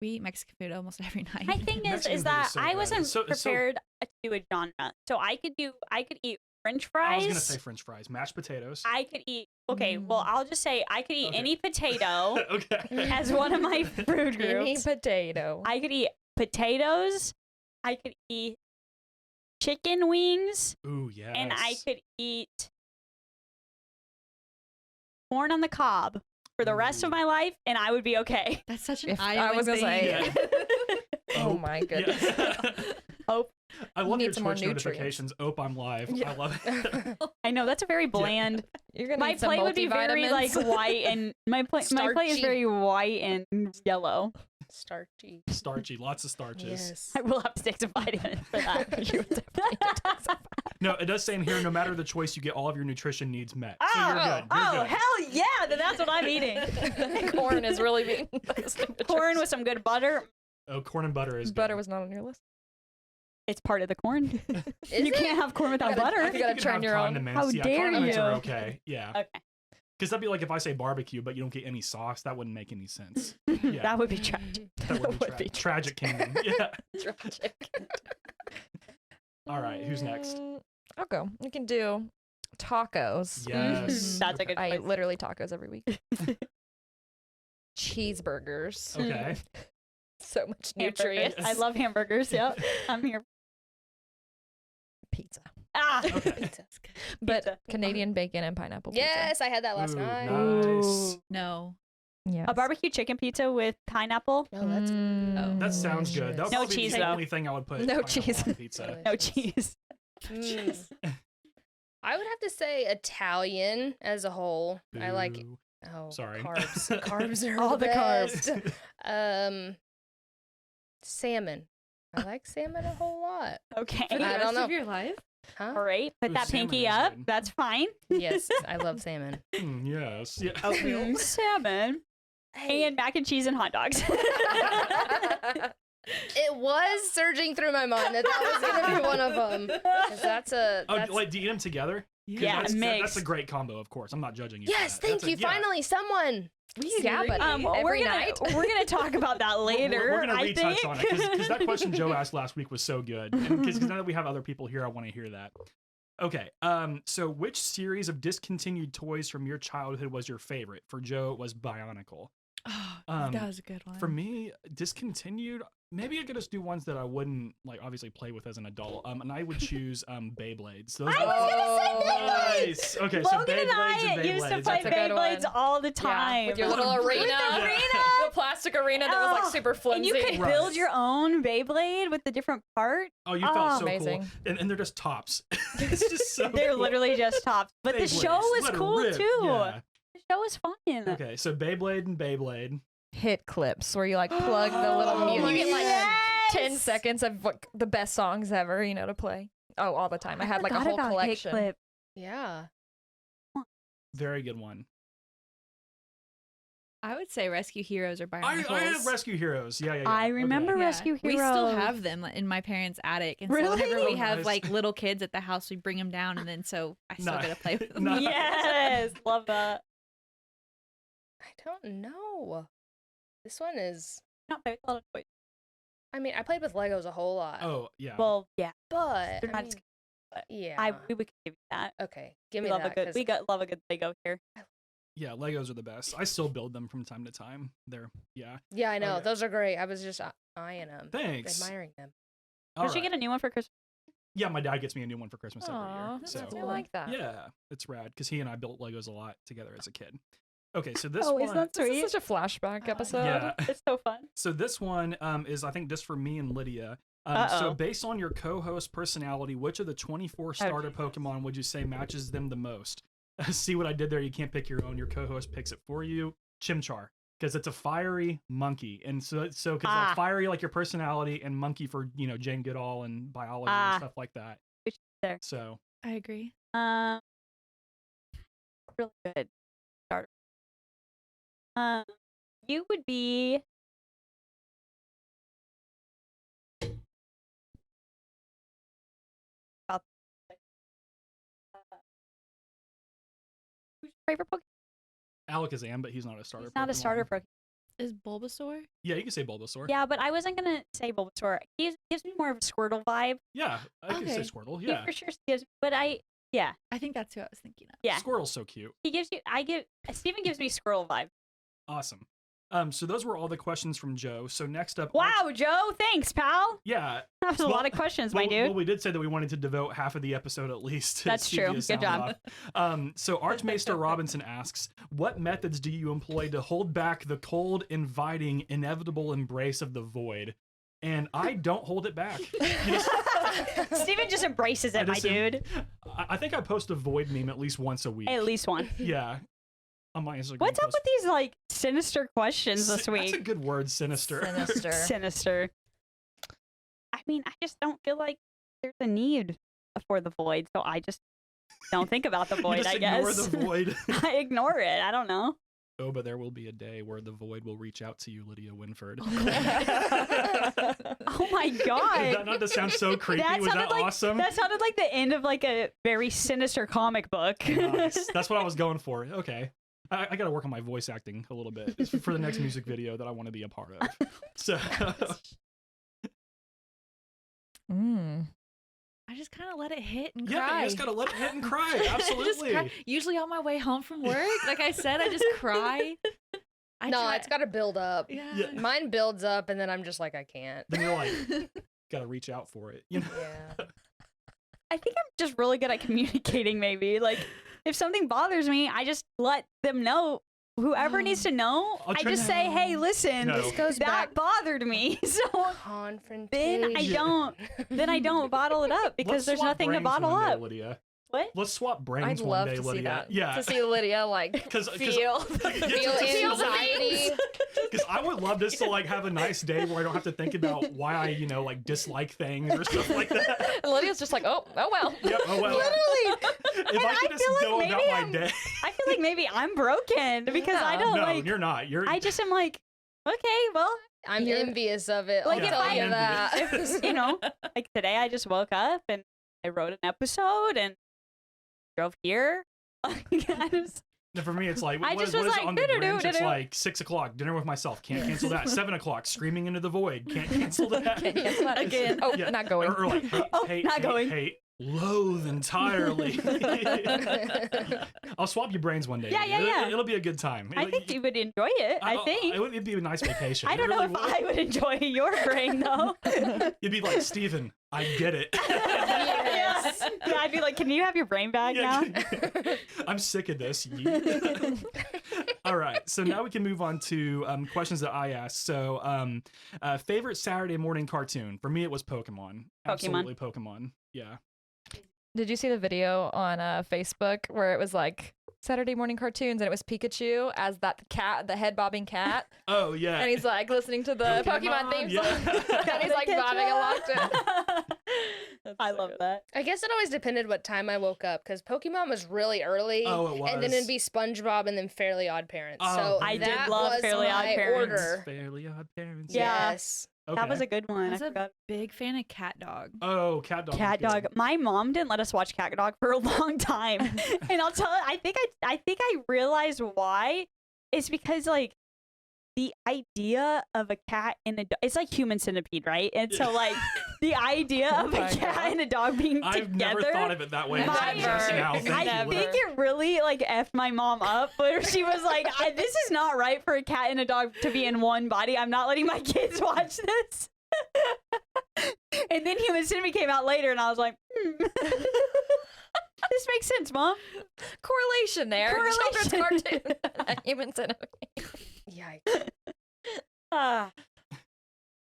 We eat Mexican food almost every night. My thing Mexican is food is that so I good. wasn't It's so- prepared to do a genre. So I could eat French I fries. was gonna say French fries, mashed potatoes. I could eat. Okay, well, I'll just say I could eat Okay. any potato Okay. as one of my food Any groups. potato. I could eat potatoes. I could eat chicken wings, Ooh, yeah. and I could eat corn on the cob for the rest of Ooh. my life, and I would be okay. That's such an If Iowa I was gonna thing. say. Yeah. Oh my goodness. Yeah. Hope. I love need your some more Twitch nutrients. notifications. Oh, I'm live. Yeah. I love it. I know that's a very bland. You're gonna My need some plate would be very like multivitamins. white, and my plate is Starchy. very white and yellow. Starchy. Starchy, lots of starches. Yes. I will have to take some vitamins for that. You would definitely need to take some. No, it does say in here, no matter the choice, you get all of your nutrition needs met. So you're good. You're Oh, good. hell yeah! Then that's what I'm eating. Corn is really being Corn with some good butter. Oh, corn and butter is good. butter was not on your list. It's part of the corn. Is You can't have corn without gotta- I butter. think You gotta can turn have your own. condiments. How Yeah, dare condiments are you. okay. Yeah. Okay, Because that'd be like if I say barbecue, but you don't get any sauce. That wouldn't make any sense. Yeah. that would be tragic. That would would be be tragic kingdom. Yeah. Tragic. All right, who's next? I'll go. We can do tacos. Yes. That's a good I choice. literally tacos every week. Cheeseburgers. Okay. So much Hamburgers. nutrients. I love hamburgers. Yep, I'm here. Pizza. Ah, Okay. Pizza's good. But Pizza. Canadian bacon and pineapple pizza. Yes, I had that last Ooh, night. nice. No. Yeah. a barbecue chicken pizza with pineapple. No, that's That sounds good. That would No probably cheese, be the though. only thing I would put No pineapple cheese. on pizza. No cheese. Mm. I would have to say Italian as a whole. I like Boo. Sorry. Sorry. Carbs. Carbs are All the best. carbs. Salmon. I like salmon a whole lot. Okay. For the I rest don't know. of your life? Huh? All right. Put Ooh, that salmon pinky is up. good. That's fine. Yes, I love salmon. Yes. Yeah. Salmon. And mac and cheese and hot dogs. It was surging through my mind that was going to be one of them. That's a. Oh, That's... like, do you eat them together? 'Cause Yeah, that's, mix. that's a great combo, of course. I'm not judging you. for Yes, that. thank That's a- you. yeah. Finally, someone. Yeah, but we're every gonna night. we're gonna talk about that later. We're gonna I retouch think. on it because that question Joe asked last week was so good. Because now that we have other people here, I want to hear that. Okay. So which series of discontinued toys from your childhood was your favorite? For Joe, it was Bionicle. Oh, Um, that was a good one. For me, discontinued. Maybe I could just do ones that I wouldn't like obviously play with as an adult. And I would choose Beyblades. Those I were- was gonna say Beyblades. Nice. Okay, Logan so Beyblades and I and used to Beyblades. play That's a good Beyblades one. all the time. with your What a little great- arena. Yeah. The plastic arena that was like Oh, super flimsy. And you could Right. build your own Beyblade with the different parts. Oh, you felt Oh, so amazing. cool. And they're just tops. It's just so They're cool. literally just tops. But the Beyblades, show was let 'em cool rip. too. Yeah. The show was fun. Okay, so Beyblade and Beyblade. hit clips where you like plug the little Oh music. my You get like Yes! 10 seconds of like, the best songs ever, you know, to play. Oh, all the time. I had like a forgot whole about Hit collection. Clip. Yeah. Very good one. I would say Rescue Heroes or I Bionicles. have Rescue Heroes. Yeah. I remember Yeah. Rescue Heroes. We still have them in my parents' attic. And so whenever Really? we have Nice. like little kids at the house, we bring them down and then so I still Nice. get to play with them. Nice. Yes, love that. I don't know. This one is. Not play with a lot of toys. I mean, I played with Legos a whole lot. Oh, yeah. Well, yeah, but they're I not mean, as yeah. we would give you that. Okay, give We me love that. a good. 'cause We got love a good Lego here. Yeah, Legos are the best. I still build them from time to time. They're, yeah. Yeah, I know. Okay. Those are great. I was just eyeing them, Thanks. admiring them. All Did you right. get a new one for Christmas? Yeah, my dad gets me a new one for Christmas every Aw, year. that's So, I like that. yeah, it's rad because he and I built Legos a lot together as a kid. Okay, so this Oh, one. isn't that This sweet? is such a flashback episode. Yeah. It's so fun. So this one is, I think, just for me and Lydia. So Uh-oh. based on your co-host personality, which of the 24 starter Pokemon would you say matches them the most? See what I did there? You can't pick your own. Your co-host picks it for you. Chimchar, because it's a fiery monkey, and so because like fiery like your personality, and monkey for Jane Goodall and biology and stuff like that. Which is there. So I agree. Really good starter. You would be. Who's your favorite Pokemon? Alakazam, but he's not a starter. He's not a starter Pokemon. Pokemon. Is Bulbasaur? Yeah, you can say Bulbasaur. Yeah, but I wasn't gonna say Bulbasaur. He gives me more of a Squirtle vibe. Yeah, I can say Okay. Squirtle. He Yeah, for sure gives. But I I think that's who I was thinking of. yeah. Squirtle's so cute. He gives you. Steven gives me Squirrel vibe. Awesome. So those were all the questions from Joe. So next up, Wow, Joe, thanks, pal. yeah. That was a Well- lot of questions, my Well, dude. well, we did say that we wanted to devote half of the episode at least to That's true. Stevia's Good sound job. off. So Archmaester Robinson asks, what methods do you employ to hold back the cold, inviting, inevitable embrace of the void? And I don't hold it back. You just Steven just embraces it, my dude. I think I post a void meme at least once a week. At least one. Yeah. On my Instagram. What's up with these like sinister questions this week? That's a good word, sinister. Sinister. I mean, I just don't feel like there's a need for the void, so I just don't think about the void, I guess. Ignore the void. I ignore it. I don't know. Oh, but there will be a day where the void will reach out to you, Lydia Winford. Oh my god. That not to sound so creepy. Was that like, awesome? That sounded like the end of like a very sinister comic book. Nice. That's what I was going for. Okay. I got to work on my voice acting a little bit. It's for the next music video that I want to be a part of. So. I just kind of let it hit and cry. Yeah, you just gotta let it hit and cry. Absolutely. Usually on my way home from work, like I said, I just cry. It's gotta build up. Yeah. Mine builds up, and then I'm just like, I can't. Then you're like, gotta reach out for it. You know? Yeah. I think I'm just really good at communicating, maybe. Like, if something bothers me, I just let them know. Whoever needs to know, I just say, hey, listen, No. This goes that back bothered me. So confrontation. then I don't bottle it up because Let's there's swap nothing to brains bottle one day, up. Lydia. What? Let's swap brains I'd one love day, to Lydia. see that. Yeah. To see Lydia like Cause feel anxiety. Because I would love just to like have a nice day where I don't have to think about why I, like dislike things or stuff like that. And Lydia's just like, oh well. Yep, oh well. Literally. If I could just go about my day. I feel like maybe I'm broken because I don't No, like. you're not. I just am like, okay, well, I'm envious of it. Like, I'll if tell I- you that. like today I just woke up and I wrote an episode and drove here. For me, it's like, I what just is was like, on the Grinch? It's do-do-do-do-do. like 6 o'clock, dinner with myself. Can't cancel that. 7 o'clock, screaming into the void. Can't cancel that. Can't cancel that again. Oh, Yeah. not going. Or like, hate, not going. hate, loathe entirely. I'll swap your brains one day. Yeah, Lydia. yeah, yeah. It'll be a good time. I think you would enjoy it. I think. It'd be a nice vacation. I don't know if I would enjoy your brain though. You'd be like, Steven, I get it. Yes. Yeah, I'd be like, can you have your brain back now? I'm sick of this. All right, so now we can move on to questions that I asked. So, favorite Saturday morning cartoon? For me, it was Pokemon. Absolutely Pokemon. Yeah. Did you see the video on Facebook where it was like Saturday morning cartoons and it was Pikachu as that cat, the head bobbing cat? Oh, yeah. And he's like listening to the Pokemon theme song. Yeah. And he's like bobbing along to it. I love that. I guess it always depended what time I woke up because Pokemon was really early. Oh, it was. And then it'd be SpongeBob and then Fairly Odd Parents. Oh, so I did that love was Fairly Odd my Parents. order. Fairly Odd Parents. Yeah. Yes. Okay. That was a good one. I was I a forgot. big fan of Cat Dog. Oh, Cat Dog. Cat was good. Dog. My mom didn't let us watch Cat Dog for a long time, and I'll tell you, I think I realized why. It's because like the idea of a cat and a dog, it's like Human Centipede, right? And so like the idea of a cat and a dog being I've together. never thought of it that way. My- Just now, thank I you. think it really like effed my mom up where she was like, this is not right for a cat and a dog to be in one body. I'm not letting my kids watch this. And then Human Centipede came out later and I was like, this makes sense, Mom. Correlation there. Correlation. Children's cartoon. Human Centipede. Yikes.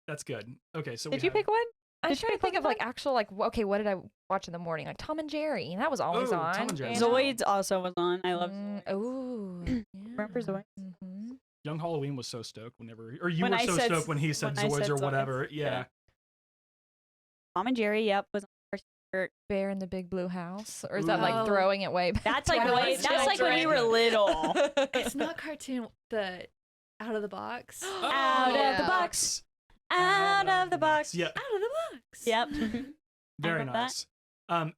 That's good. Okay, so Did we you pick one? I'm Did you trying to pick think of like Pokemon? actual like okay, what did I watch in the morning? Like Tom and Jerry. That was always Oh, on. Tom and Jerry. you know? Zoids also was on. I love Ooh. Remember Zoids? Mm-hmm. Young Halloween was so stoked whenever, or you When were I so said- stoked when he said when I Zoids said or Zoids. whatever. Yeah. Tom and Jerry. Yep, was on first. Bear in the Big Blue House, or is that Ooh. like throwing it way back? That's like Twilight way, that's like when we were Children. little. It's not cartoon. The Out of the Box. Out of the Yeah. box. Out of the box. Yeah. Out of the box. Yep. Very love that. nice.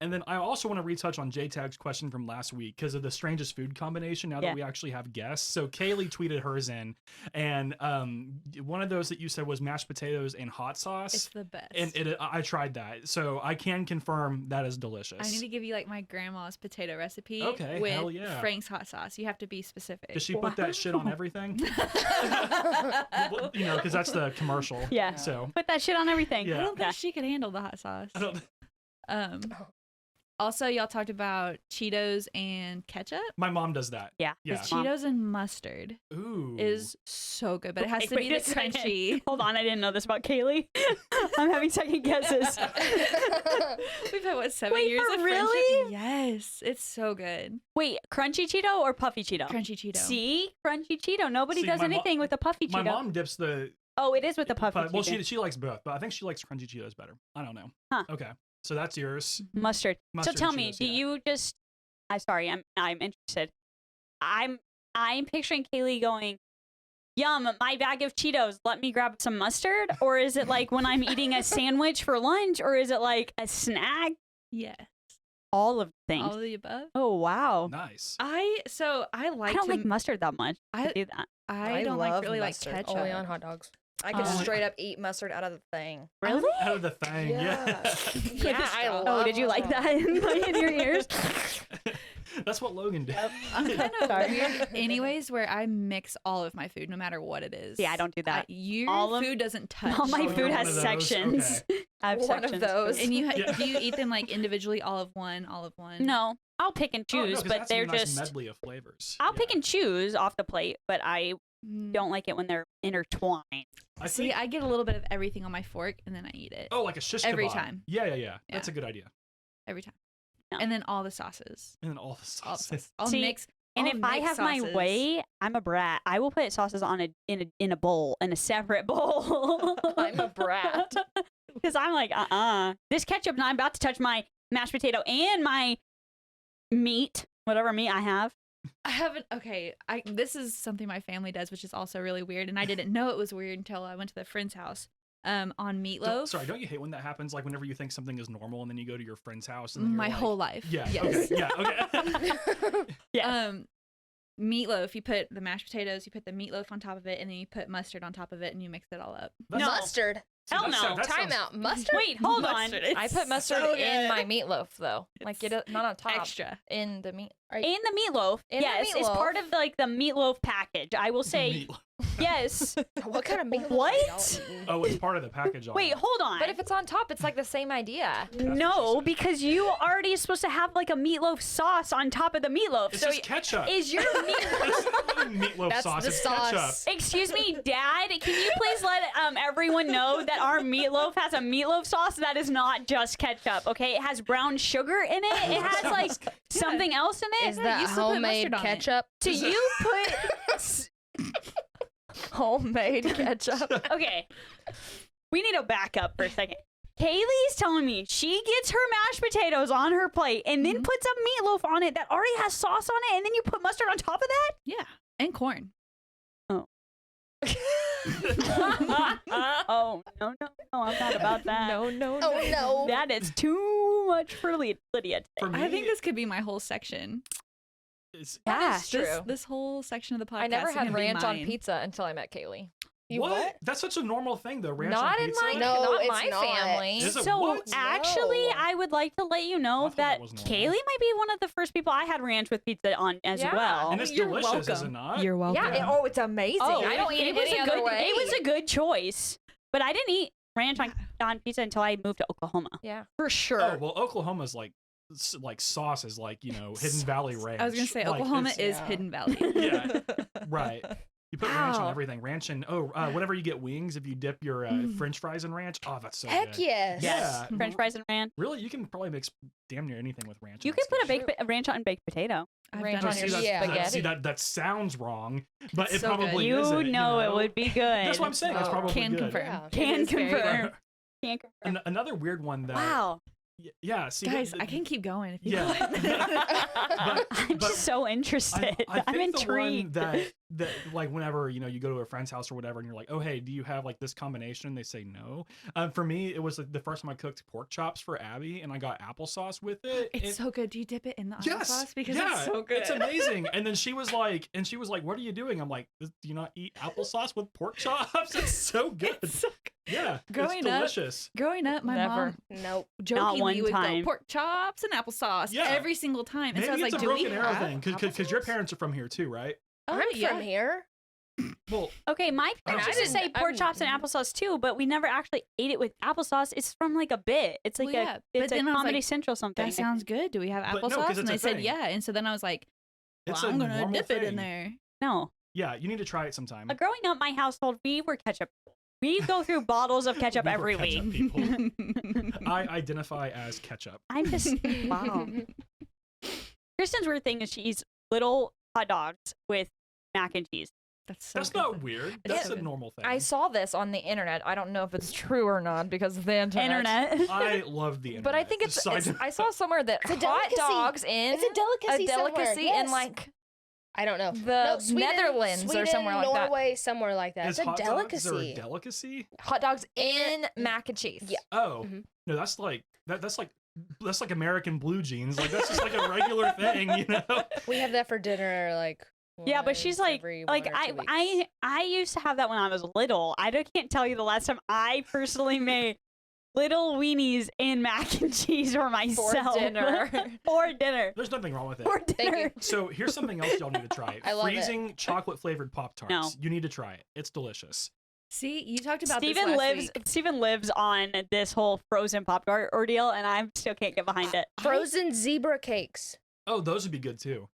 And then I also want to retouch on J-Tag's question from last week because of the strangest food combination now Yeah. that we actually have guests. So Kayleigh tweeted hers in, and one of those that you said was mashed potatoes and hot sauce. It's the best. And I tried that. So I can confirm that is delicious. I need to give you like my grandma's potato recipe Okay, with hell yeah. Frank's hot sauce. You have to be specific. Does she put that shit on everything? Well, because that's the commercial. Yeah. So Put that shit on everything. Yeah. I don't think she could handle the hot sauce. I don't. Also, y'all talked about Cheetos and ketchup. My mom does that. Yeah. Yeah. his mom. Cheetos and mustard Ooh. is so good, but it has to be Wait the a second. crunchy. Hold on, I didn't know this about Kayleigh. I'm having second guesses. We've had, what, 7 Wait, years for of really? friendship? Yes, it's so good. Wait, crunchy Cheeto or puffy Cheeto? Crunchy Cheeto. See, crunchy Cheeto. Nobody See, does my mo- anything with a puffy My Cheeto. mom dips the. Oh, it is with the puffy Well, Cheeto. she likes both, but I think she likes crunchy Cheetos better. I don't know. Huh. Okay, so that's yours. Mustard. Mustard So tell and me, Cheetos, do yeah. you just? I'm sorry, I'm interested. I'm picturing Kayleigh going, "Yum, my bag of Cheetos. Let me grab some mustard." Or is it like when I'm eating a sandwich for lunch, or is it like a snack? Yes. All of the things. All of the above. Oh wow. Nice. I I like don't to like mustard that much. I- to do that. I don't like love really mustard. like ketchup. Only on hot dogs. I could Oh. straight up eat mustard out of the thing. Really? Out of the thing, yeah. Yeah, I love Oh, did you like that in your ears? That's what Logan did. I'm kind of Sorry. weird anyways where I mix all of my food no matter what it is. Yeah, I don't do that. Your All of- food doesn't touch. All my Oh, food you're has one of those? sections. I have One of sections. those. And you Yeah. do you eat them like individually, all of one? No, I'll pick and Oh, no, choose, 'cause but that's a they're nice just. medley of flavors. I'll Yeah. pick and choose off the plate, but I Mm. don't like it when they're intertwined. I See, think, I get a little bit of everything on my fork and then I eat it. oh, like a shish every kebab. time. Yeah. That's a Yeah. good idea. Every time. No. And then all the sauces. And then all the All the sauces. sauces. I'll See, mix. And I'll if I mix have my sauces. way, I'm a brat. I will put sauces on in a bowl, in a separate bowl. I'm a brat. Because I'm like, this ketchup, and I'm about to touch my mashed potato and my meat, whatever meat I have. I haven't. Okay, this is something my family does, which is also really weird, and I didn't know it was weird until I went to the friend's house. On meatloaf. Sorry, don't you hate when that happens? Like whenever you think something is normal and then you go to your friend's house and then My you're like, whole life. Yeah. Yes. Okay. Yeah. Okay. Yes. Meatloaf. You put the mashed potatoes. You put the meatloaf on top of it, and then you put mustard on top of it, and you mix it all up. That's- Mustard. see, Hell that no. sound- that Time sounds- out. Mustard? Wait, hold Mustard. on. I put mustard so in good. my meatloaf though. Like get it not on top. Extra. In the meat. In the meatloaf. In the yes, it's meatloaf. part of like the meatloaf package. I will say Meatloaf. yes. What kind of meatloaf? What? are y'all eating? Oh, it's part of the package. on Wait, it. hold on. But if it's on top, it's like the same idea. No, because you already supposed to have like a meatloaf sauce on top of the meatloaf. It's so just ketchup. is your meat? It's not really meatloaf That's sauce. the It's sauce. ketchup. Excuse me, Dad. Can you please let everyone know that our meatloaf has a meatloaf sauce that is not just ketchup? Okay, it has brown sugar in it. It has like something else in it. Is that used to put homemade mustard on it. ketchup? So you put Homemade ketchup. okay. We need to back up for a second. Kayleigh's telling me she gets her mashed potatoes on her plate and then puts a meatloaf on it that already has sauce on it, and then you put mustard on top of that? Yeah, and corn. Oh, no, I'm not about that. No. Oh no. That is too much for Lydia today. For me, I think this could be my whole section. it's, Yeah. That's true. This whole section of the podcast. I never is had gonna be ranch on mine. pizza until I met Kayleigh. You what? That's such a normal thing, though. Ranch Not on in pizza. my No, not it's my not. family. Is it So what? actually, No. I would like to let you know I thought that that was normal. Kayleigh might be one of the first people I had ranch with pizza on as Yeah. well. And it's You're delicious, is it welcome. not? You're welcome. Yeah. It's amazing. I don't eat it was any a other good, way. It was a good choice, but I didn't eat ranch on pizza until I moved to Oklahoma. Yeah. For sure. Oh, well, Oklahoma's like sauce is like, Hidden Valley Ranch. I was gonna say Like, Oklahoma it's- is Yeah. Hidden Valley. Yeah, right. You put ranch on Wow. everything. Ranch and whenever you get wings, if you dip your French fries in ranch, oh, that's so Heck good. yes. Yeah. French fries and ranch. Really, you can probably mix damn near anything with ranch. You and could put stuff. a ranch on baked potato. I've Ranch done on it. your See, Yeah. see that sounds wrong, but it So good. probably You isn't. know it would be good. That's what I'm saying. It's Oh. probably Can good. confirm. Yeah. Can It is very confirm. good. Can't confirm. Another weird one that. Wow. Yeah. See, Guys, that- I can keep going if you Yeah. want. I'm but just so interested. I I'm think intrigued. the one that like whenever you go to a friend's house or whatever and you're like, oh hey, do you have like this combination? And they say no. For me, it was like, the first time I cooked pork chops for Abby and I got applesauce with it. It's so good. Do you dip it in the Yes, applesauce? Because yeah, it's so good. It's amazing. And then she was like, what are you doing? I'm like, do you not eat applesauce with pork chops? It's so good. It's so good. Yeah, Growing it's up, delicious. Growing up, my Never. mom Nope. jokingly one would time. go pork chops and applesauce Yeah. every single time. And Maybe so I was it's like, a do we broken arrow have thing because your applesauce? parents are from here too, right? Oh, I'm yeah. from here. Well, Okay, my I parents just- used to say pork I'm- chops and applesauce too, but we never actually ate it with applesauce. It's from like a bit. It's like Well, yeah, but it's a then I was Comedy like, Central something. That sounds good. Do we have But no, 'cause applesauce? it's And a they said thing. yeah. And so then I was like, well, it's a I'm gonna normal dip it in thing. there. No. Yeah, you need to try it sometime. Growing up, my household, we were ketchup. We go through bottles of ketchup We were every ketchup week. people. I identify as ketchup. I'm just wow. Kristen's weird thing is she eats little hot dogs with mac and cheese. That's so That's good. not weird. That's so a good. normal thing. I saw this on the internet. I don't know if it's true or not because of the internet. I love the internet. But I think it's Side- I saw somewhere that It's a hot delicacy. dogs in It's a delicacy somewhere, in yes. like I don't know. the Sweden, Netherlands or somewhere like that. Norway, somewhere like that. Is It's a hot dogs delicacy. a delicacy? Hot dogs in mac and cheese. Yeah. Oh, Mhm. no, that's like that's like American blue jeans. Like that's just like a regular thing, you know? We have that for dinner, like. Yeah, but she's once like every 1 or 2 weeks. I used to have that when I was little. Can't tell you the last time I personally made little weenies and mac and cheese for myself dinner. for dinner. There's nothing wrong with it. For Thank dinner. you. So here's something else y'all need to try. I love it. Freezing chocolate flavored Pop Tarts. No. You need to try it. It's delicious. See, you talked about Steven this last lives week. Steven lives on this whole frozen Pop Tart ordeal, and I still can't get behind it. Frozen zebra cakes. Oh, those would be good too.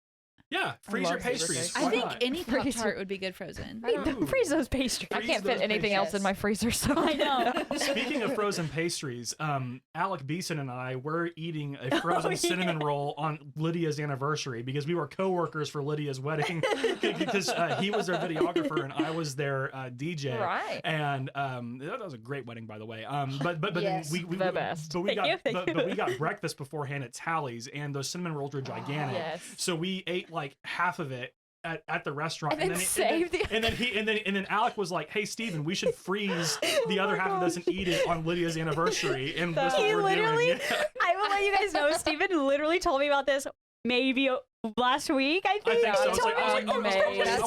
Yeah, freeze your love zebra pastries. cakes. Why I think not? any Pop Freezer. Tart would be good frozen. I don't- Ooh. Freeze those pastries. I Freeze can't fit those anything else in pastries. my freezer, so I know. Speaking of frozen pastries, Alec Beeson and I were eating a frozen yeah. cinnamon roll on Lydia's anniversary because we were co-workers for Lydia's wedding because he was their videographer and I was their DJ. Right. And that was a great wedding, by the way. But Yes. then we The best. But we Thank you, got thank but we got breakfast beforehand at Tally's, and those cinnamon rolls were gigantic. Yes. So we ate like half of it at the restaurant, And then then saved the- and then Alec was like, "Hey, Steven, we should freeze the other half of this and eat it on Lydia's anniversary." And that's what He we're literally, doing. Yeah. I will let you guys know, Steven literally told me about this maybe last week, I I think. think so. I He was told like, me oh, about did I ever That's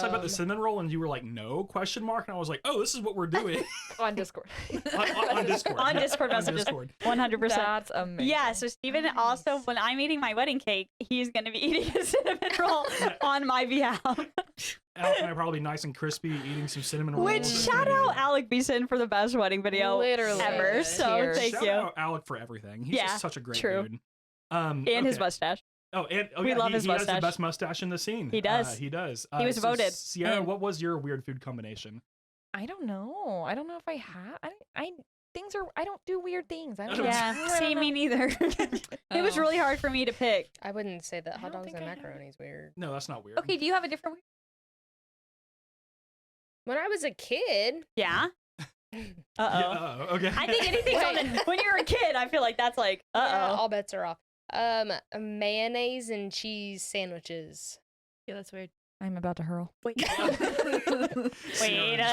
talk about the awesome. cinnamon roll? And you were like, no, question mark. And I was like, oh, this is what we're doing on Discord. on Discord. On Yeah, Discord on messages. Discord. 100%. That's amazing. Yeah, so Steven also, when I'm eating my wedding cake, he's going to be eating a cinnamon roll on my behalf. Alec and I are probably nice and crispy eating some cinnamon rolls. Which, It's shout gonna be out good. Alec Beeson for the best wedding video Literally. ever. So Cheers. thank Shout you. out Alec for everything. He's Yeah, just such a great true. dude. And his okay. mustache. Oh, and We yeah, love he, his he has the mustache. best mustache in the scene. He does. He does. He was so voted. Sierra, And- what was your weird food combination? I don't know. I don't know if I have. I things are. I don't do weird things. I don't. don't know. Yeah, I don't see, know. me neither. It was Oh. really hard for me to pick. I wouldn't say that I hot don't dogs think and I have. macaroni is weird. No, that's not weird. Okay, do you have a different weird? When I was a kid, Yeah. Yeah, Uh-oh. okay. I think anything's on the, when you're a kid, I feel like that's like, yeah, uh-oh. all bets are off. Mayonnaise and cheese sandwiches. Yeah, that's weird. I'm about to hurl. Wait a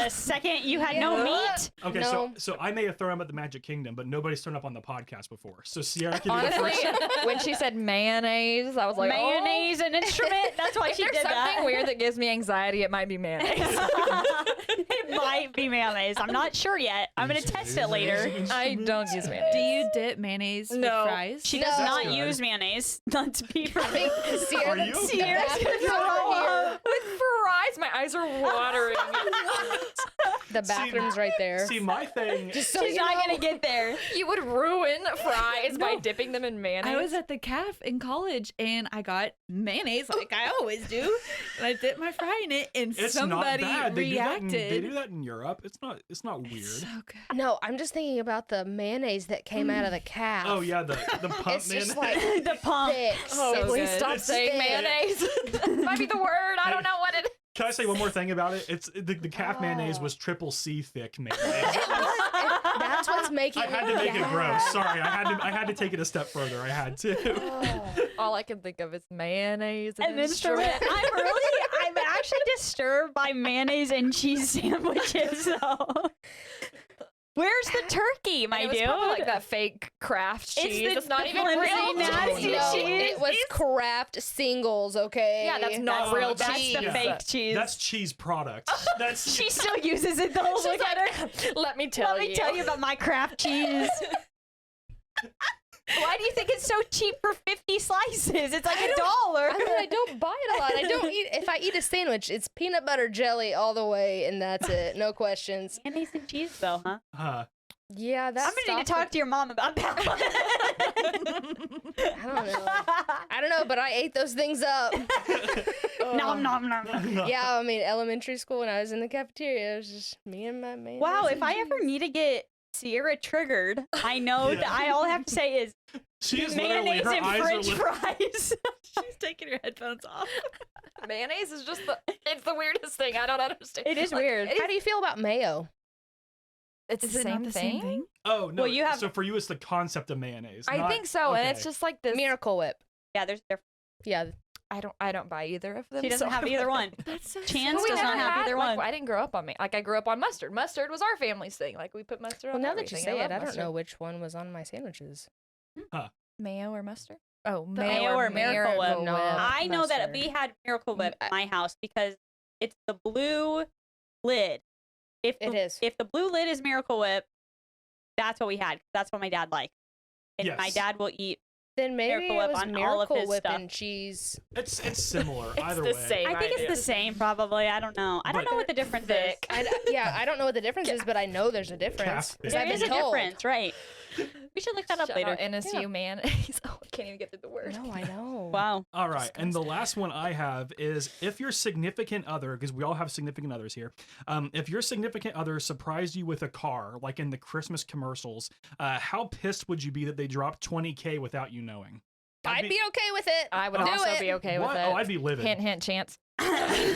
second, you had no Yeah. meat? Okay, No. so I may have thrown up at the Magic Kingdom, but nobody's thrown up on the podcast before. So Sierra can be the Honestly, first. when she said mayonnaise, I was like, Mayonnaise, an instrument? That's why If she there's did something that. weird that gives me anxiety, it might be mayonnaise. It might be mayonnaise. I'm not sure yet. I'm going to test it later. I don't use mayonnaise. Do you dip mayonnaise No. with fries? She No. does That's not good. use mayonnaise. Let's be I think Sierra, Are you okay? Sierra's gonna bathrooms throw right here. up. With fries, my eyes are watering. The bathroom's right there. See, my thing. Just so She's you not know. going to get there. You would ruin fries by No. dipping them in mayonnaise. I was at the caf in college and I got mayonnaise like I always do. And I dipped my fry in it and It's somebody not bad. reacted. They do that in Europe. It's not weird. So good. No, I'm just thinking about the mayonnaise that came out of the calf. Oh yeah, the pump It's man. just like The pump. thick. Oh, so please good. stop It's saying thick. mayonnaise. Might be the word. I don't know what it is. Can I say one more thing about it? It's the calf mayonnaise Oh. was triple C thick mayonnaise. That's what's making I had to make it Yeah. gross. Sorry, I had to take it a step further. I had to. Oh. All I can think of is mayonnaise and An instrument. I'm actually disturbed by mayonnaise and cheese sandwiches, though. Where's the turkey, my And it was dude? probably like that fake Kraft It's cheese. the It's not even flimsy, real nasty cheese. No, cheese. it was Kraft singles, okay? Yeah, that's not Oh, real That's cheese. the Yeah. fake cheese. That's cheese product. That's She still uses it though. She's Look at her. like, let me tell Let me tell you about my Kraft cheese. Why do you think it's so cheap for 50 slices? It's like $1. I mean, I don't buy it a lot. I don't eat. If I eat a sandwich, it's peanut butter jelly all the way, and that's it. No questions. Mayonnaise and cheese, though, huh? Yeah, that's. I'm gonna need to talk to your mom about that one. I don't know, but I ate those things up. Nom nom nom. Yeah, I mean, elementary school when I was in the cafeteria, it was just me and my man. Wow, if I ever need to get Sierra triggered, I know that all I have to say is She is literally, mayonnaise her and eyes French are fries. She's taking her headphones off. Mayonnaise is just it's the weirdest thing. I don't understand. It is weird. How do you feel about mayo? It's Is the it same not the thing. same thing? Oh no! Well, you have- So for you, it's the concept of mayonnaise. I not- think so, and it's okay. just like this. Miracle Whip. Yeah, there's different. Yeah. I don't buy either of them. She doesn't so have either one. That's so Chance We does never not have had, either like, one. I didn't grow up on I grew up on mustard. Mustard was our family's thing. Like we put mustard Well, on now that you everything. say it, love I don't mustard. know which one was on my sandwiches. Mayo or mustard. Oh, Mayo or Miracle Whip. No. I know that Mustard. we had Miracle Whip at my house because it's the blue lid. If It is. If the blue lid is Miracle Whip, that's what we had. That's what my dad liked. And my Yes. dad will eat. Then maybe Miracle it Whip was on all of Miracle his Whip stuff. and cheese. It's similar It's either the way. same. I think idea. it's the same, probably. I don't know. I don't But- know what the difference Thick. is. I don't know what the difference is, but I know there's a difference. Calf 'cause There I've is been a told. difference, right? We should look that up Shout later. out NSU mayonnaise. Oh, I can't even get through the word. No, I know. Wow. All right, and the last one I have is if your significant other, because we all have significant others here, if your significant other surprised you with a car, like in the Christmas commercials, how pissed would you be that they dropped $20K without you knowing? I'd be okay with it. I would Do also it. be okay with What? it. Oh, I'd be livid. Hint, hint, chance.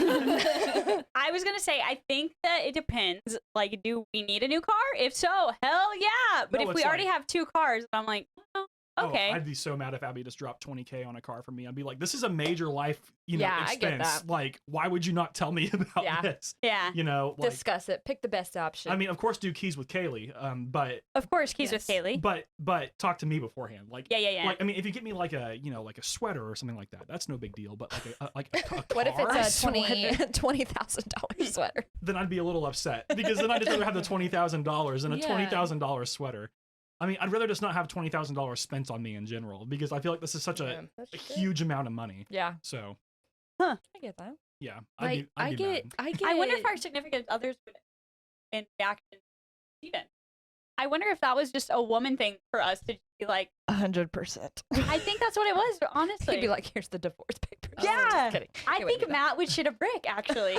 I was gonna say, I think that it depends. Like, do we need a new car? If so, hell yeah. But No, if we it's already like- have 2 cars, I'm like, oh, okay. Oh, I'd be so mad if Abby just dropped $20K on a car for me. I'd be like, this is a major life, Yeah, I get expense. that. Like, why would you not tell me about Yeah. this? Yeah. Like, Discuss it. Pick the best option. I mean, of course, do keys with Kayleigh, but Of course, keys with Yes. Kayleigh. but talk to me beforehand. Like, Yeah. like I mean, if you get me like a like a sweater or something like that, that's no big deal. But like a what if car, it's a $20,000 sweater? then I'd be a little upset because then I'd just rather have the $20,000 than a Yeah. $20,000 sweater. I mean, I'd rather just not have $20,000 spent on me in general because I feel like this is such a huge amount of money. Yeah, So I get that. yeah, Like I'd be mad. I wonder if our significant others would in reaction Steven. I wonder if that was just a woman thing for us to be like, 100%. I think that's what it was, honestly. He'd be like, "Here's the divorce papers." Yeah. Just kidding. I He wouldn't think do that. Matt would shit a brick, actually.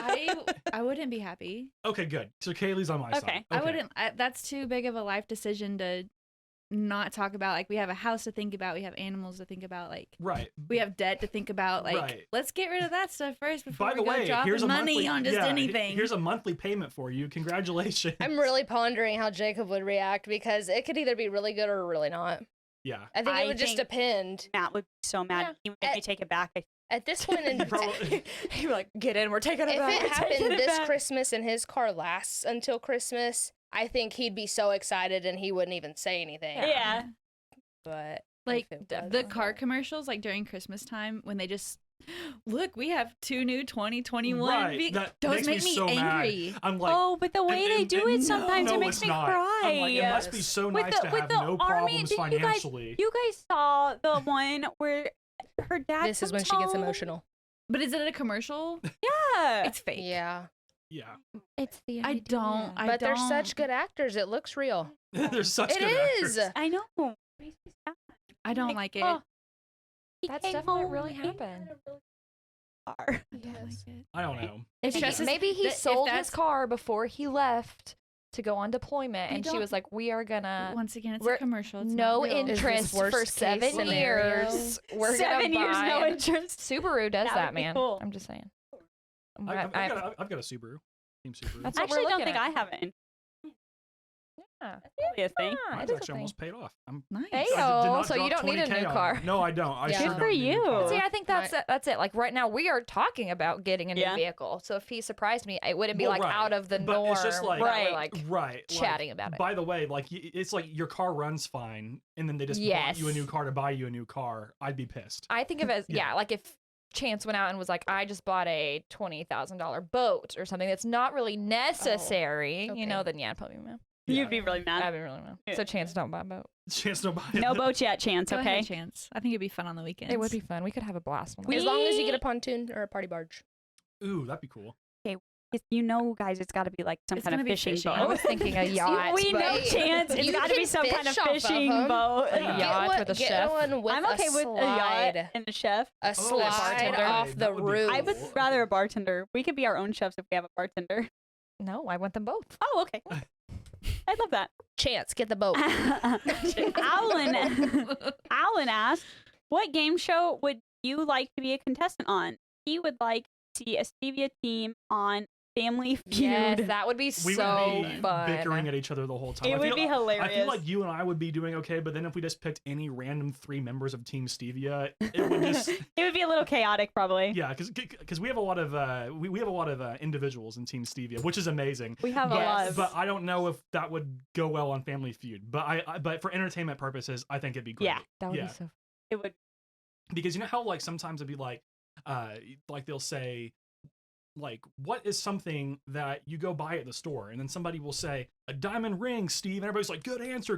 I wouldn't be happy. Okay, good. So Kayleigh's on my side. Okay. I wouldn't. That's too big of a life decision to not talk about. Like, we have a house to think about. We have animals to think about. Like, Right. we have debt to think about. Like, Right. let's get rid of that stuff first before By the we go way, dropping here's a money monthly, on just anything. Here's a monthly payment for you. Congratulations. I'm really pondering how Jacob would react because it could either be really good or really not. Yeah. I think I it would just think- depend. Matt would be so mad. Yeah. He would make me take it back. At this point in Probably. He'd be like, "Get in. We're taking it if back." it taking happened it this back. Christmas and his car lasts until Christmas, I think he'd be so excited and he wouldn't even say anything. Yeah. But Like, if it the was- car commercials, like during Christmas time, when they just look, we have 2 new 2021 Right. vehicles. That Those makes make me so angry. mad. I'm like, Oh, but the way they do it sometimes, no, it makes it's me not. cry. I'm like, it must be so With nice the- to with have the no army, problems did financially. You guys saw the one where her dad. This is when comes she gets home? emotional. But is it a commercial? Yeah. It's fake. Yeah. Yeah. It's the I don't. I But they're don't. such good actors. It looks real. They're such It good is. actors. I know. I don't like it. Oh, he That came stuff might home really and he happen. had a really car. I don't like it. I don't know. It Maybe, stresses- maybe he that- if sold his that's- car before he left to go on deployment, We and she don't- was like, "We are gonna Once again, it's we're- a commercial. It's no not real. interest worst for case 7 scenario? years. We're 7 gonna years, buy no an-" interest. Subaru does That that, would be man. cool. I'm just saying. I've got a Subaru. Team Subaru. That's I what we're actually don't looking think at. I have it. Yeah. That's probably a thing. Yeah, Mine's it is a actually thing. almost paid off. I'm Nice. Hey, I did oh, not so you drop don't need a 20K new on car. it. No, I don't. I Yeah. sure Good don't for need a new you. car. See, I think that's it. Like right now, we are talking about getting a new Yeah. vehicle. So if he surprised me, it wouldn't be Well, like right. out of the But norm. it's just like- that we're, Right. like Right. chatting about it. By the way, like it's like your car runs fine, and then they just bought Yes. you a new car to buy you a new car. I'd be pissed. I think of it as Yeah. like if Chance went out and was like, "I just bought a $20,000 boat or something that's not really necessary," okay. you know, then yeah, probably. You'd be really mad. I'd be really mad. So Chance, don't buy a boat. Chance nobody. No boats yet, Chance. Go Okay. ahead, Chance. I think it'd be fun on the weekends. It would be fun. We could have a blast. One As long as you get a pontoon or a party barge. Ooh, that'd be cool. You know, guys, it's got to be like some It's kind of gonna be fishing fishing. boat. I was thinking a yacht. We know, but- Chance. It's You got to be can some kind of fish off of fishing them. boat. A yacht with a get chef. one with I'm okay a with a yacht slide. and a chef. A slide bartender. off That the would be roof. I would Cool. rather a bartender. We could be our own chefs if we have a bartender. No, I want them both. Oh, okay. I love that. Chance, get the boat. Alan asked, what game show would you like to be a contestant on? He would like to see a Stevia team on Family Feud. Yes, that would be We so would be fun. bickering at each other the whole time. It I would feel- be hilarious. I feel like you and I would be doing okay, but then if we just picked any random 3 members of Team Stevia, it would just It would be a little chaotic, probably. yeah, because we have a lot of we have a lot of individuals in Team Stevia, which is amazing. We have a Yes. lot of. But I don't know if that would go well on Family Feud. But but for entertainment purposes, I think it'd be great. Yeah. That would Yeah. be so fun. It would. Because you know how like sometimes it'd be like they'll say like, what is something that you go buy at the store, and then somebody will say a diamond ring, Steve, and everybody's like, good answer,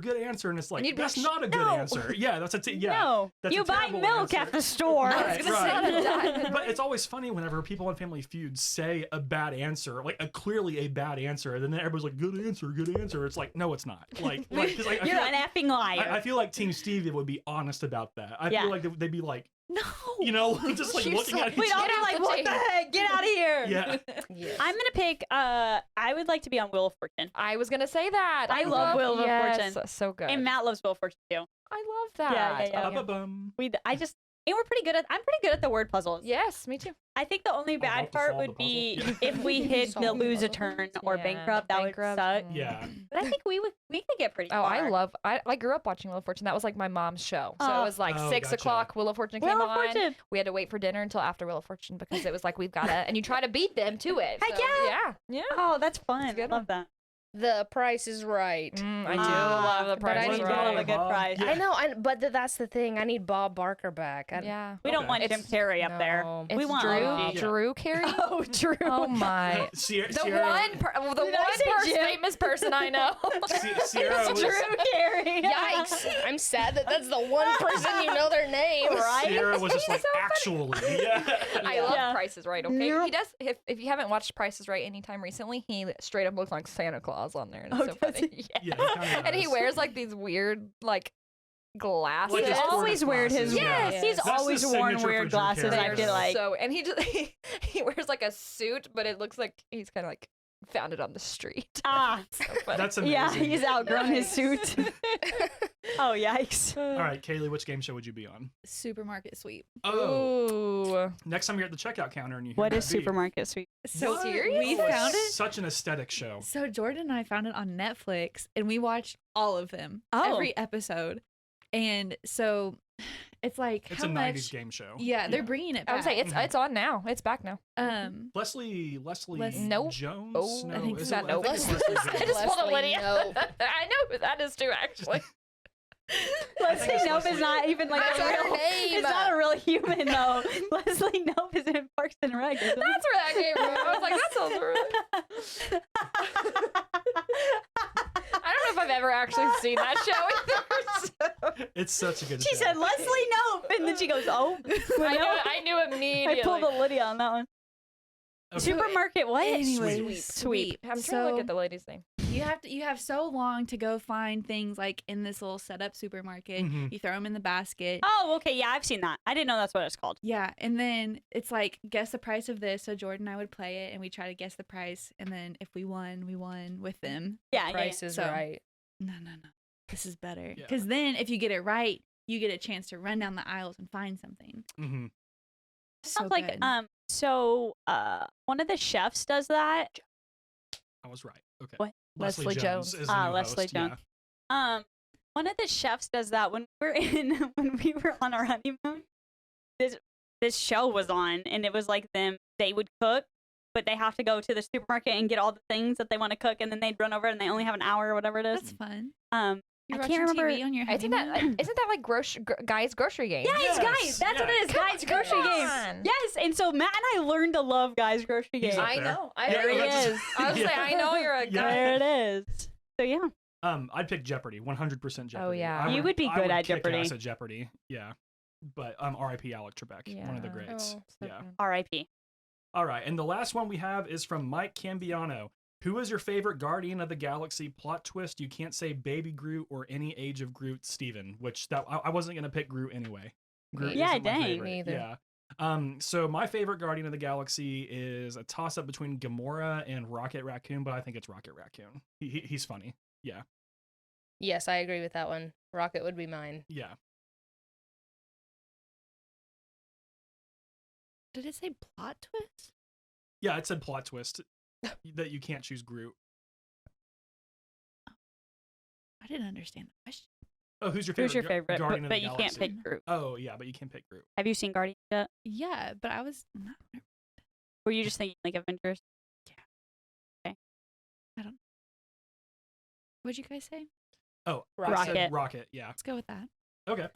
and it's like And you'd be that's like, not a good no. answer. Yeah, that's yeah. No. that's You a buy terrible milk answer. at the store. Right, gonna right. say that. But it's always funny whenever people on Family Feud say a bad answer, like clearly a bad answer, and then everybody's like, good answer. It's like, no, it's not. Like 'cause, like, I You're feel an like, effing liar. I feel like Team Stevia would be honest about that. I Yeah. feel like they'd be like, No. you know, just like You're looking so- at each We'd all other. be like, the what team. the heck? Get out of here. Yeah. Yes. I'm going to pick, I would like to be on Wheel of Fortune. I was gonna say that. I love Wheel of yes, Fortune. So good. And Matt loves Wheel of Fortune too. I love that. Yeah. Ba-ba-bum. And we're pretty good I'm pretty good at the word puzzles. Yes, me too. I think the only I'll bad have to part solve the would be puzzle. if we hit Solve the the lose a puzzle. turn or Yeah, bankrupt. That would bankrupt. suck. Yeah. But I think we could get pretty Oh, far. I grew up watching Wheel of Fortune. That was like my mom's show. So Oh. it was like Oh, 6 gotcha. o'clock. Wheel of Fortune Wheel came of on. Fortune. We had to wait for dinner until after Wheel of Fortune because it was like we've got to, and you try to beat them to it. Heck So, yeah. yeah. Oh, that's fun. It's a I good love that. The Price is Right. I do Ah, love the but I Price need is to love a Right. good prize. Yeah. I know, but that's the thing. I need Bob Barker back. Yeah. We don't Okay. want Jim It's- Carrey up there. No. We It's want Drew. Luigi. Yeah. Drew Carey. Oh, true. Oh my. Sierra, The Sierra, one, the Did I say one Jim? famous person I know. Sierra was, Drew Carey. Yikes! I'm sad that's the one person you know their name. Right? Sierra was just He's like, so funny. actually, yeah. I love Yeah. Price is Right. Okay, Nope. he does. If you haven't watched Price is Right anytime recently, he straight up looks like Santa Claus on there, and it's Oh, so does funny. he? Yeah, he kinda And he does. wears like these weird like glasses. Like He's his tortoise always weared his. glasses, yeah. Yes, he's That's the always worn signature weird for Jim glasses. Carrey. I They're feel like. so, and he wears like a suit, but it looks like he's kind of like found it on the street. Ah, So funny. That's amazing. yeah, he's outgrown his suit. Oh, yikes. All right, Kayleigh, which game show would you be on? Supermarket sweep. Oh, Ooh. next time you're at the checkout counter and you hear What that is beep. Supermarket Sweep? So What? serious? we Oh, found it's it. such an aesthetic show. So Jordan and I found it on Netflix, and we watched all of them, Oh. every episode. And so it's like It's how a much? 90s game show. Yeah, they're bringing it I back. would say it's on now. It's back now. Leslie Nope. Jones? Oh, no, I think is so. it- Nope. I think it's Leslie- Leslie I Jones. just pulled a Leslie Lydia. Knope. I know who that is too, actually. Leslie it's Nope is Leslie. not even like That's a her real. name. It's not a real human though. Leslie Nope is in Parks and Rec. Isn't it? That's where that came from. I was like, that sounds really. I don't know if I've ever actually seen that show either. So. It's such a good She show. said Leslie Nope, and then she goes, "Oh, I knew I immediately. pulled a Lydia on that one." Okay. Supermarket what? Anyways, Sweep. I'm trying to look So- at the lady's name. You have so long to go find things like in this little setup supermarket. Mhm. You throw them in the basket. Oh, okay. Yeah, I've seen that. I didn't know that's what it's called. Yeah, and then it's like guess the price of this. So Jordan and I would play it, and we try to guess the price, and then if we won with them. Yeah, Price is So- Right. No, this is better Yeah. because then if you get it right, you get a chance to run down the aisles and find something. Mhm. Sounds So like good. one of the chefs does that. I was right. Okay. What? Leslie Jones. is the new Leslie host, Jones. One of the chefs does that when we were on our honeymoon. This show was on, and it was like they would cook, but they have to go to the supermarket and get all the things that they want to cook, and then they'd run over and they only have an hour or whatever it is. That's fun. I You're can't watching remember. TV on your Isn't that honeymoon? like Guy's Grocery Game? Yeah, it's Yes, Guys. That's what it is. yeah. Guys Grocery Come Game. on. Yes, and so Matt and I learned to love Guys Grocery He's Game. up I there. know. I Yeah, know he that's- is. I was yeah. like, I know you're a Yeah. guy. There it is. So yeah, I'd pick Jeopardy, 100% Jeopardy. yeah. You would be good at kick Jeopardy. ass at Jeopardy. Yeah. But R.I.P. Alec Trebek, one of the Yeah. greats. Oh, So yeah. good. R.I.P. All right, and the last one we have is from Mike Cambiano. Who is your favorite Guardian of the Galaxy plot twist? You can't say Baby Groot or any age of Groot, Steven, which I wasn't going to pick Groot anyway. Groot Yeah, isn't my dang. favorite. Me either. Yeah. So my favorite Guardian of the Galaxy is a toss-up between Gamora and Rocket Raccoon, but I think it's Rocket Raccoon. He's funny. Yeah. Yes, I agree with that one. Rocket would be mine. Yeah. Did it say plot twist? Yeah, it said plot twist that you can't choose Groot. I didn't understand the question. Oh, who's your favorite? Who's your favorite? Guardian But of the you Galaxy? can't pick Groot. Oh, yeah, but you can't pick Groot. Have you seen Guardians yet? Yeah, but I was not. Were you just thinking like Avengers? What'd you guys say? Oh, Rocket. I said Rocket. Yeah. Let's go with that. Okay.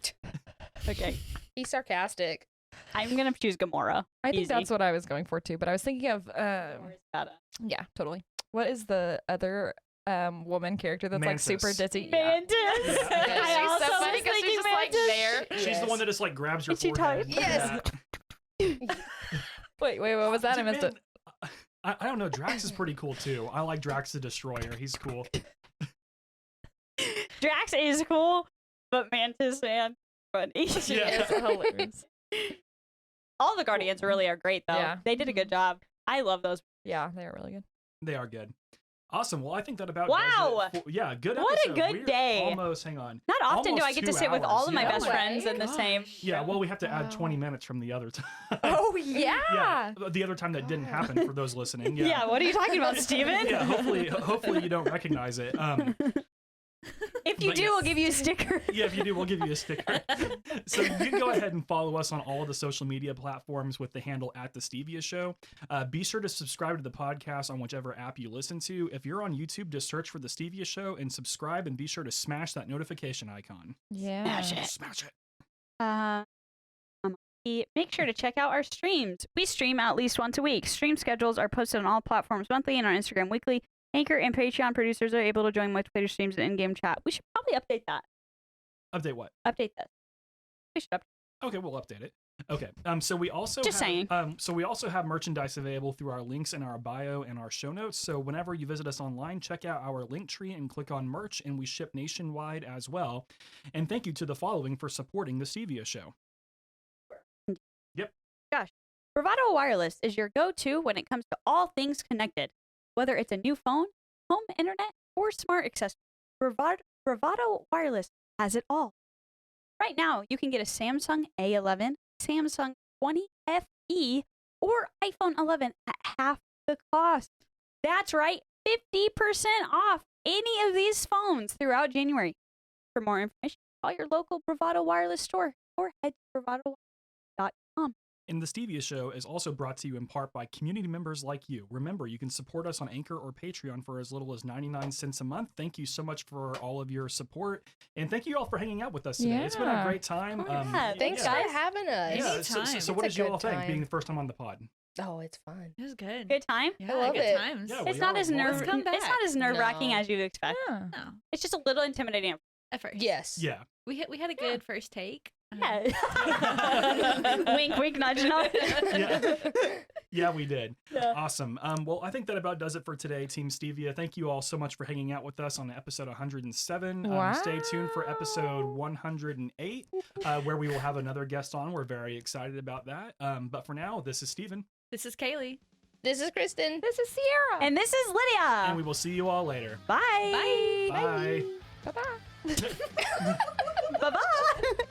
Okay. He's sarcastic. I'm gonna choose Gamora. I think Easy. that's what I was going for too, but I was thinking of Gamora's badass. yeah, totally. What is the other woman character that's like super Mantis. ditzy? Mantis. Yeah. I She's also so was funny 'cause she's thinking just like Mantis. there. She's the Yes. one that just like grabs your Is she forehead. tight? Yes. Yeah. Wait, what was that? I missed it. I don't know. Drax is pretty cool too. I like Drax the Destroyer. He's cool. Drax is cool, but Mantis, man, funny. She Yeah. is hilarious. All the Guardians really are great, though. Yeah. They did a good job. I love those. Yeah, they are really good. They are good. Awesome. Well, I think that about Wow. does it. Yeah, good What a episode. good We're day. Almost, hang on. Not often do I Almost get to 2 sit with all hours, of my yeah. best No friends way. in the same. Yeah, well, we have to add Wow. 20 minutes from the other time. Oh yeah. Yeah, the other time that didn't happen for those listening. Yeah. Yeah, what are you talking about, Steven? Yeah, hopefully you don't recognize it. If you But do, yes. we'll give you a sticker. Yeah, if you do, we'll give you a sticker. So you can go ahead and follow us on all of the social media platforms with the handle @TheStevia Show. Be sure to subscribe to the podcast on whichever app you listen to. If you're on YouTube, just search for The Stevia Show and subscribe, and be sure to smash that notification icon. Yeah. Smash it. Smash it. Make sure to check out our streams. We stream at least once a week. Stream schedules are posted on all platforms monthly and on Instagram weekly. Anchor and Patreon producers are able to join multiplayer streams and in-game chat. We should probably update that. Update what? Update this. We should update. Okay, we'll update it. Okay. So we also Just saying. So we also have merchandise available through our links in our bio and our show notes. So whenever you visit us online, check out our link tree and click on merch, and we ship nationwide as well. And thank you to the following for supporting the Stevia Show. Bravado Wireless is your go-to when it comes to all things connected. Whether it's a new phone, home internet, or smart accessories, Bravado Wireless has it all. Right now, you can get a Samsung A11, Samsung 20 FE, or iPhone 11 at half the cost. That's right, 50% off any of these phones throughout January. For more information, call your local Bravado Wireless store or head to bravado.com. And the Stevia Show is also brought to you in part by community members like you. Remember, you can support us on Anchor or Patreon for as little as 99 cents a month. Thank you so much for all of your support. And thank you all for hanging out with us today. It's been a Yeah. great time. Yeah, Thanks guys. for having us. Yeah, so Anytime. what It's did a you all good think time. being the first time on the pod? Oh, it's fun. It was good. Good time? Yeah, I love good it. times. Yeah, It's we not are as as well. nerve. Let's come It's not as back. nerve wracking No. as you'd expect. Yeah. No, It's just a little intimidating. at first. Yes. Yeah. We had a good first take. Yeah. Wink, wink, nudge, nudge. Yeah. Yeah, we did. Yeah. Awesome. Well, I think that about does it for today, Team Stevia. Thank you all so much for hanging out with us on episode 107. Stay tuned for episode 108, where we will have another guest on. We're very excited about that. But for now, this is Steven, This is Kayleigh. This is Kristen. This is Sierra. And this is Lydia. and we will see you all later. Bye. Bye. Bye. Bye-bye. Bye-bye.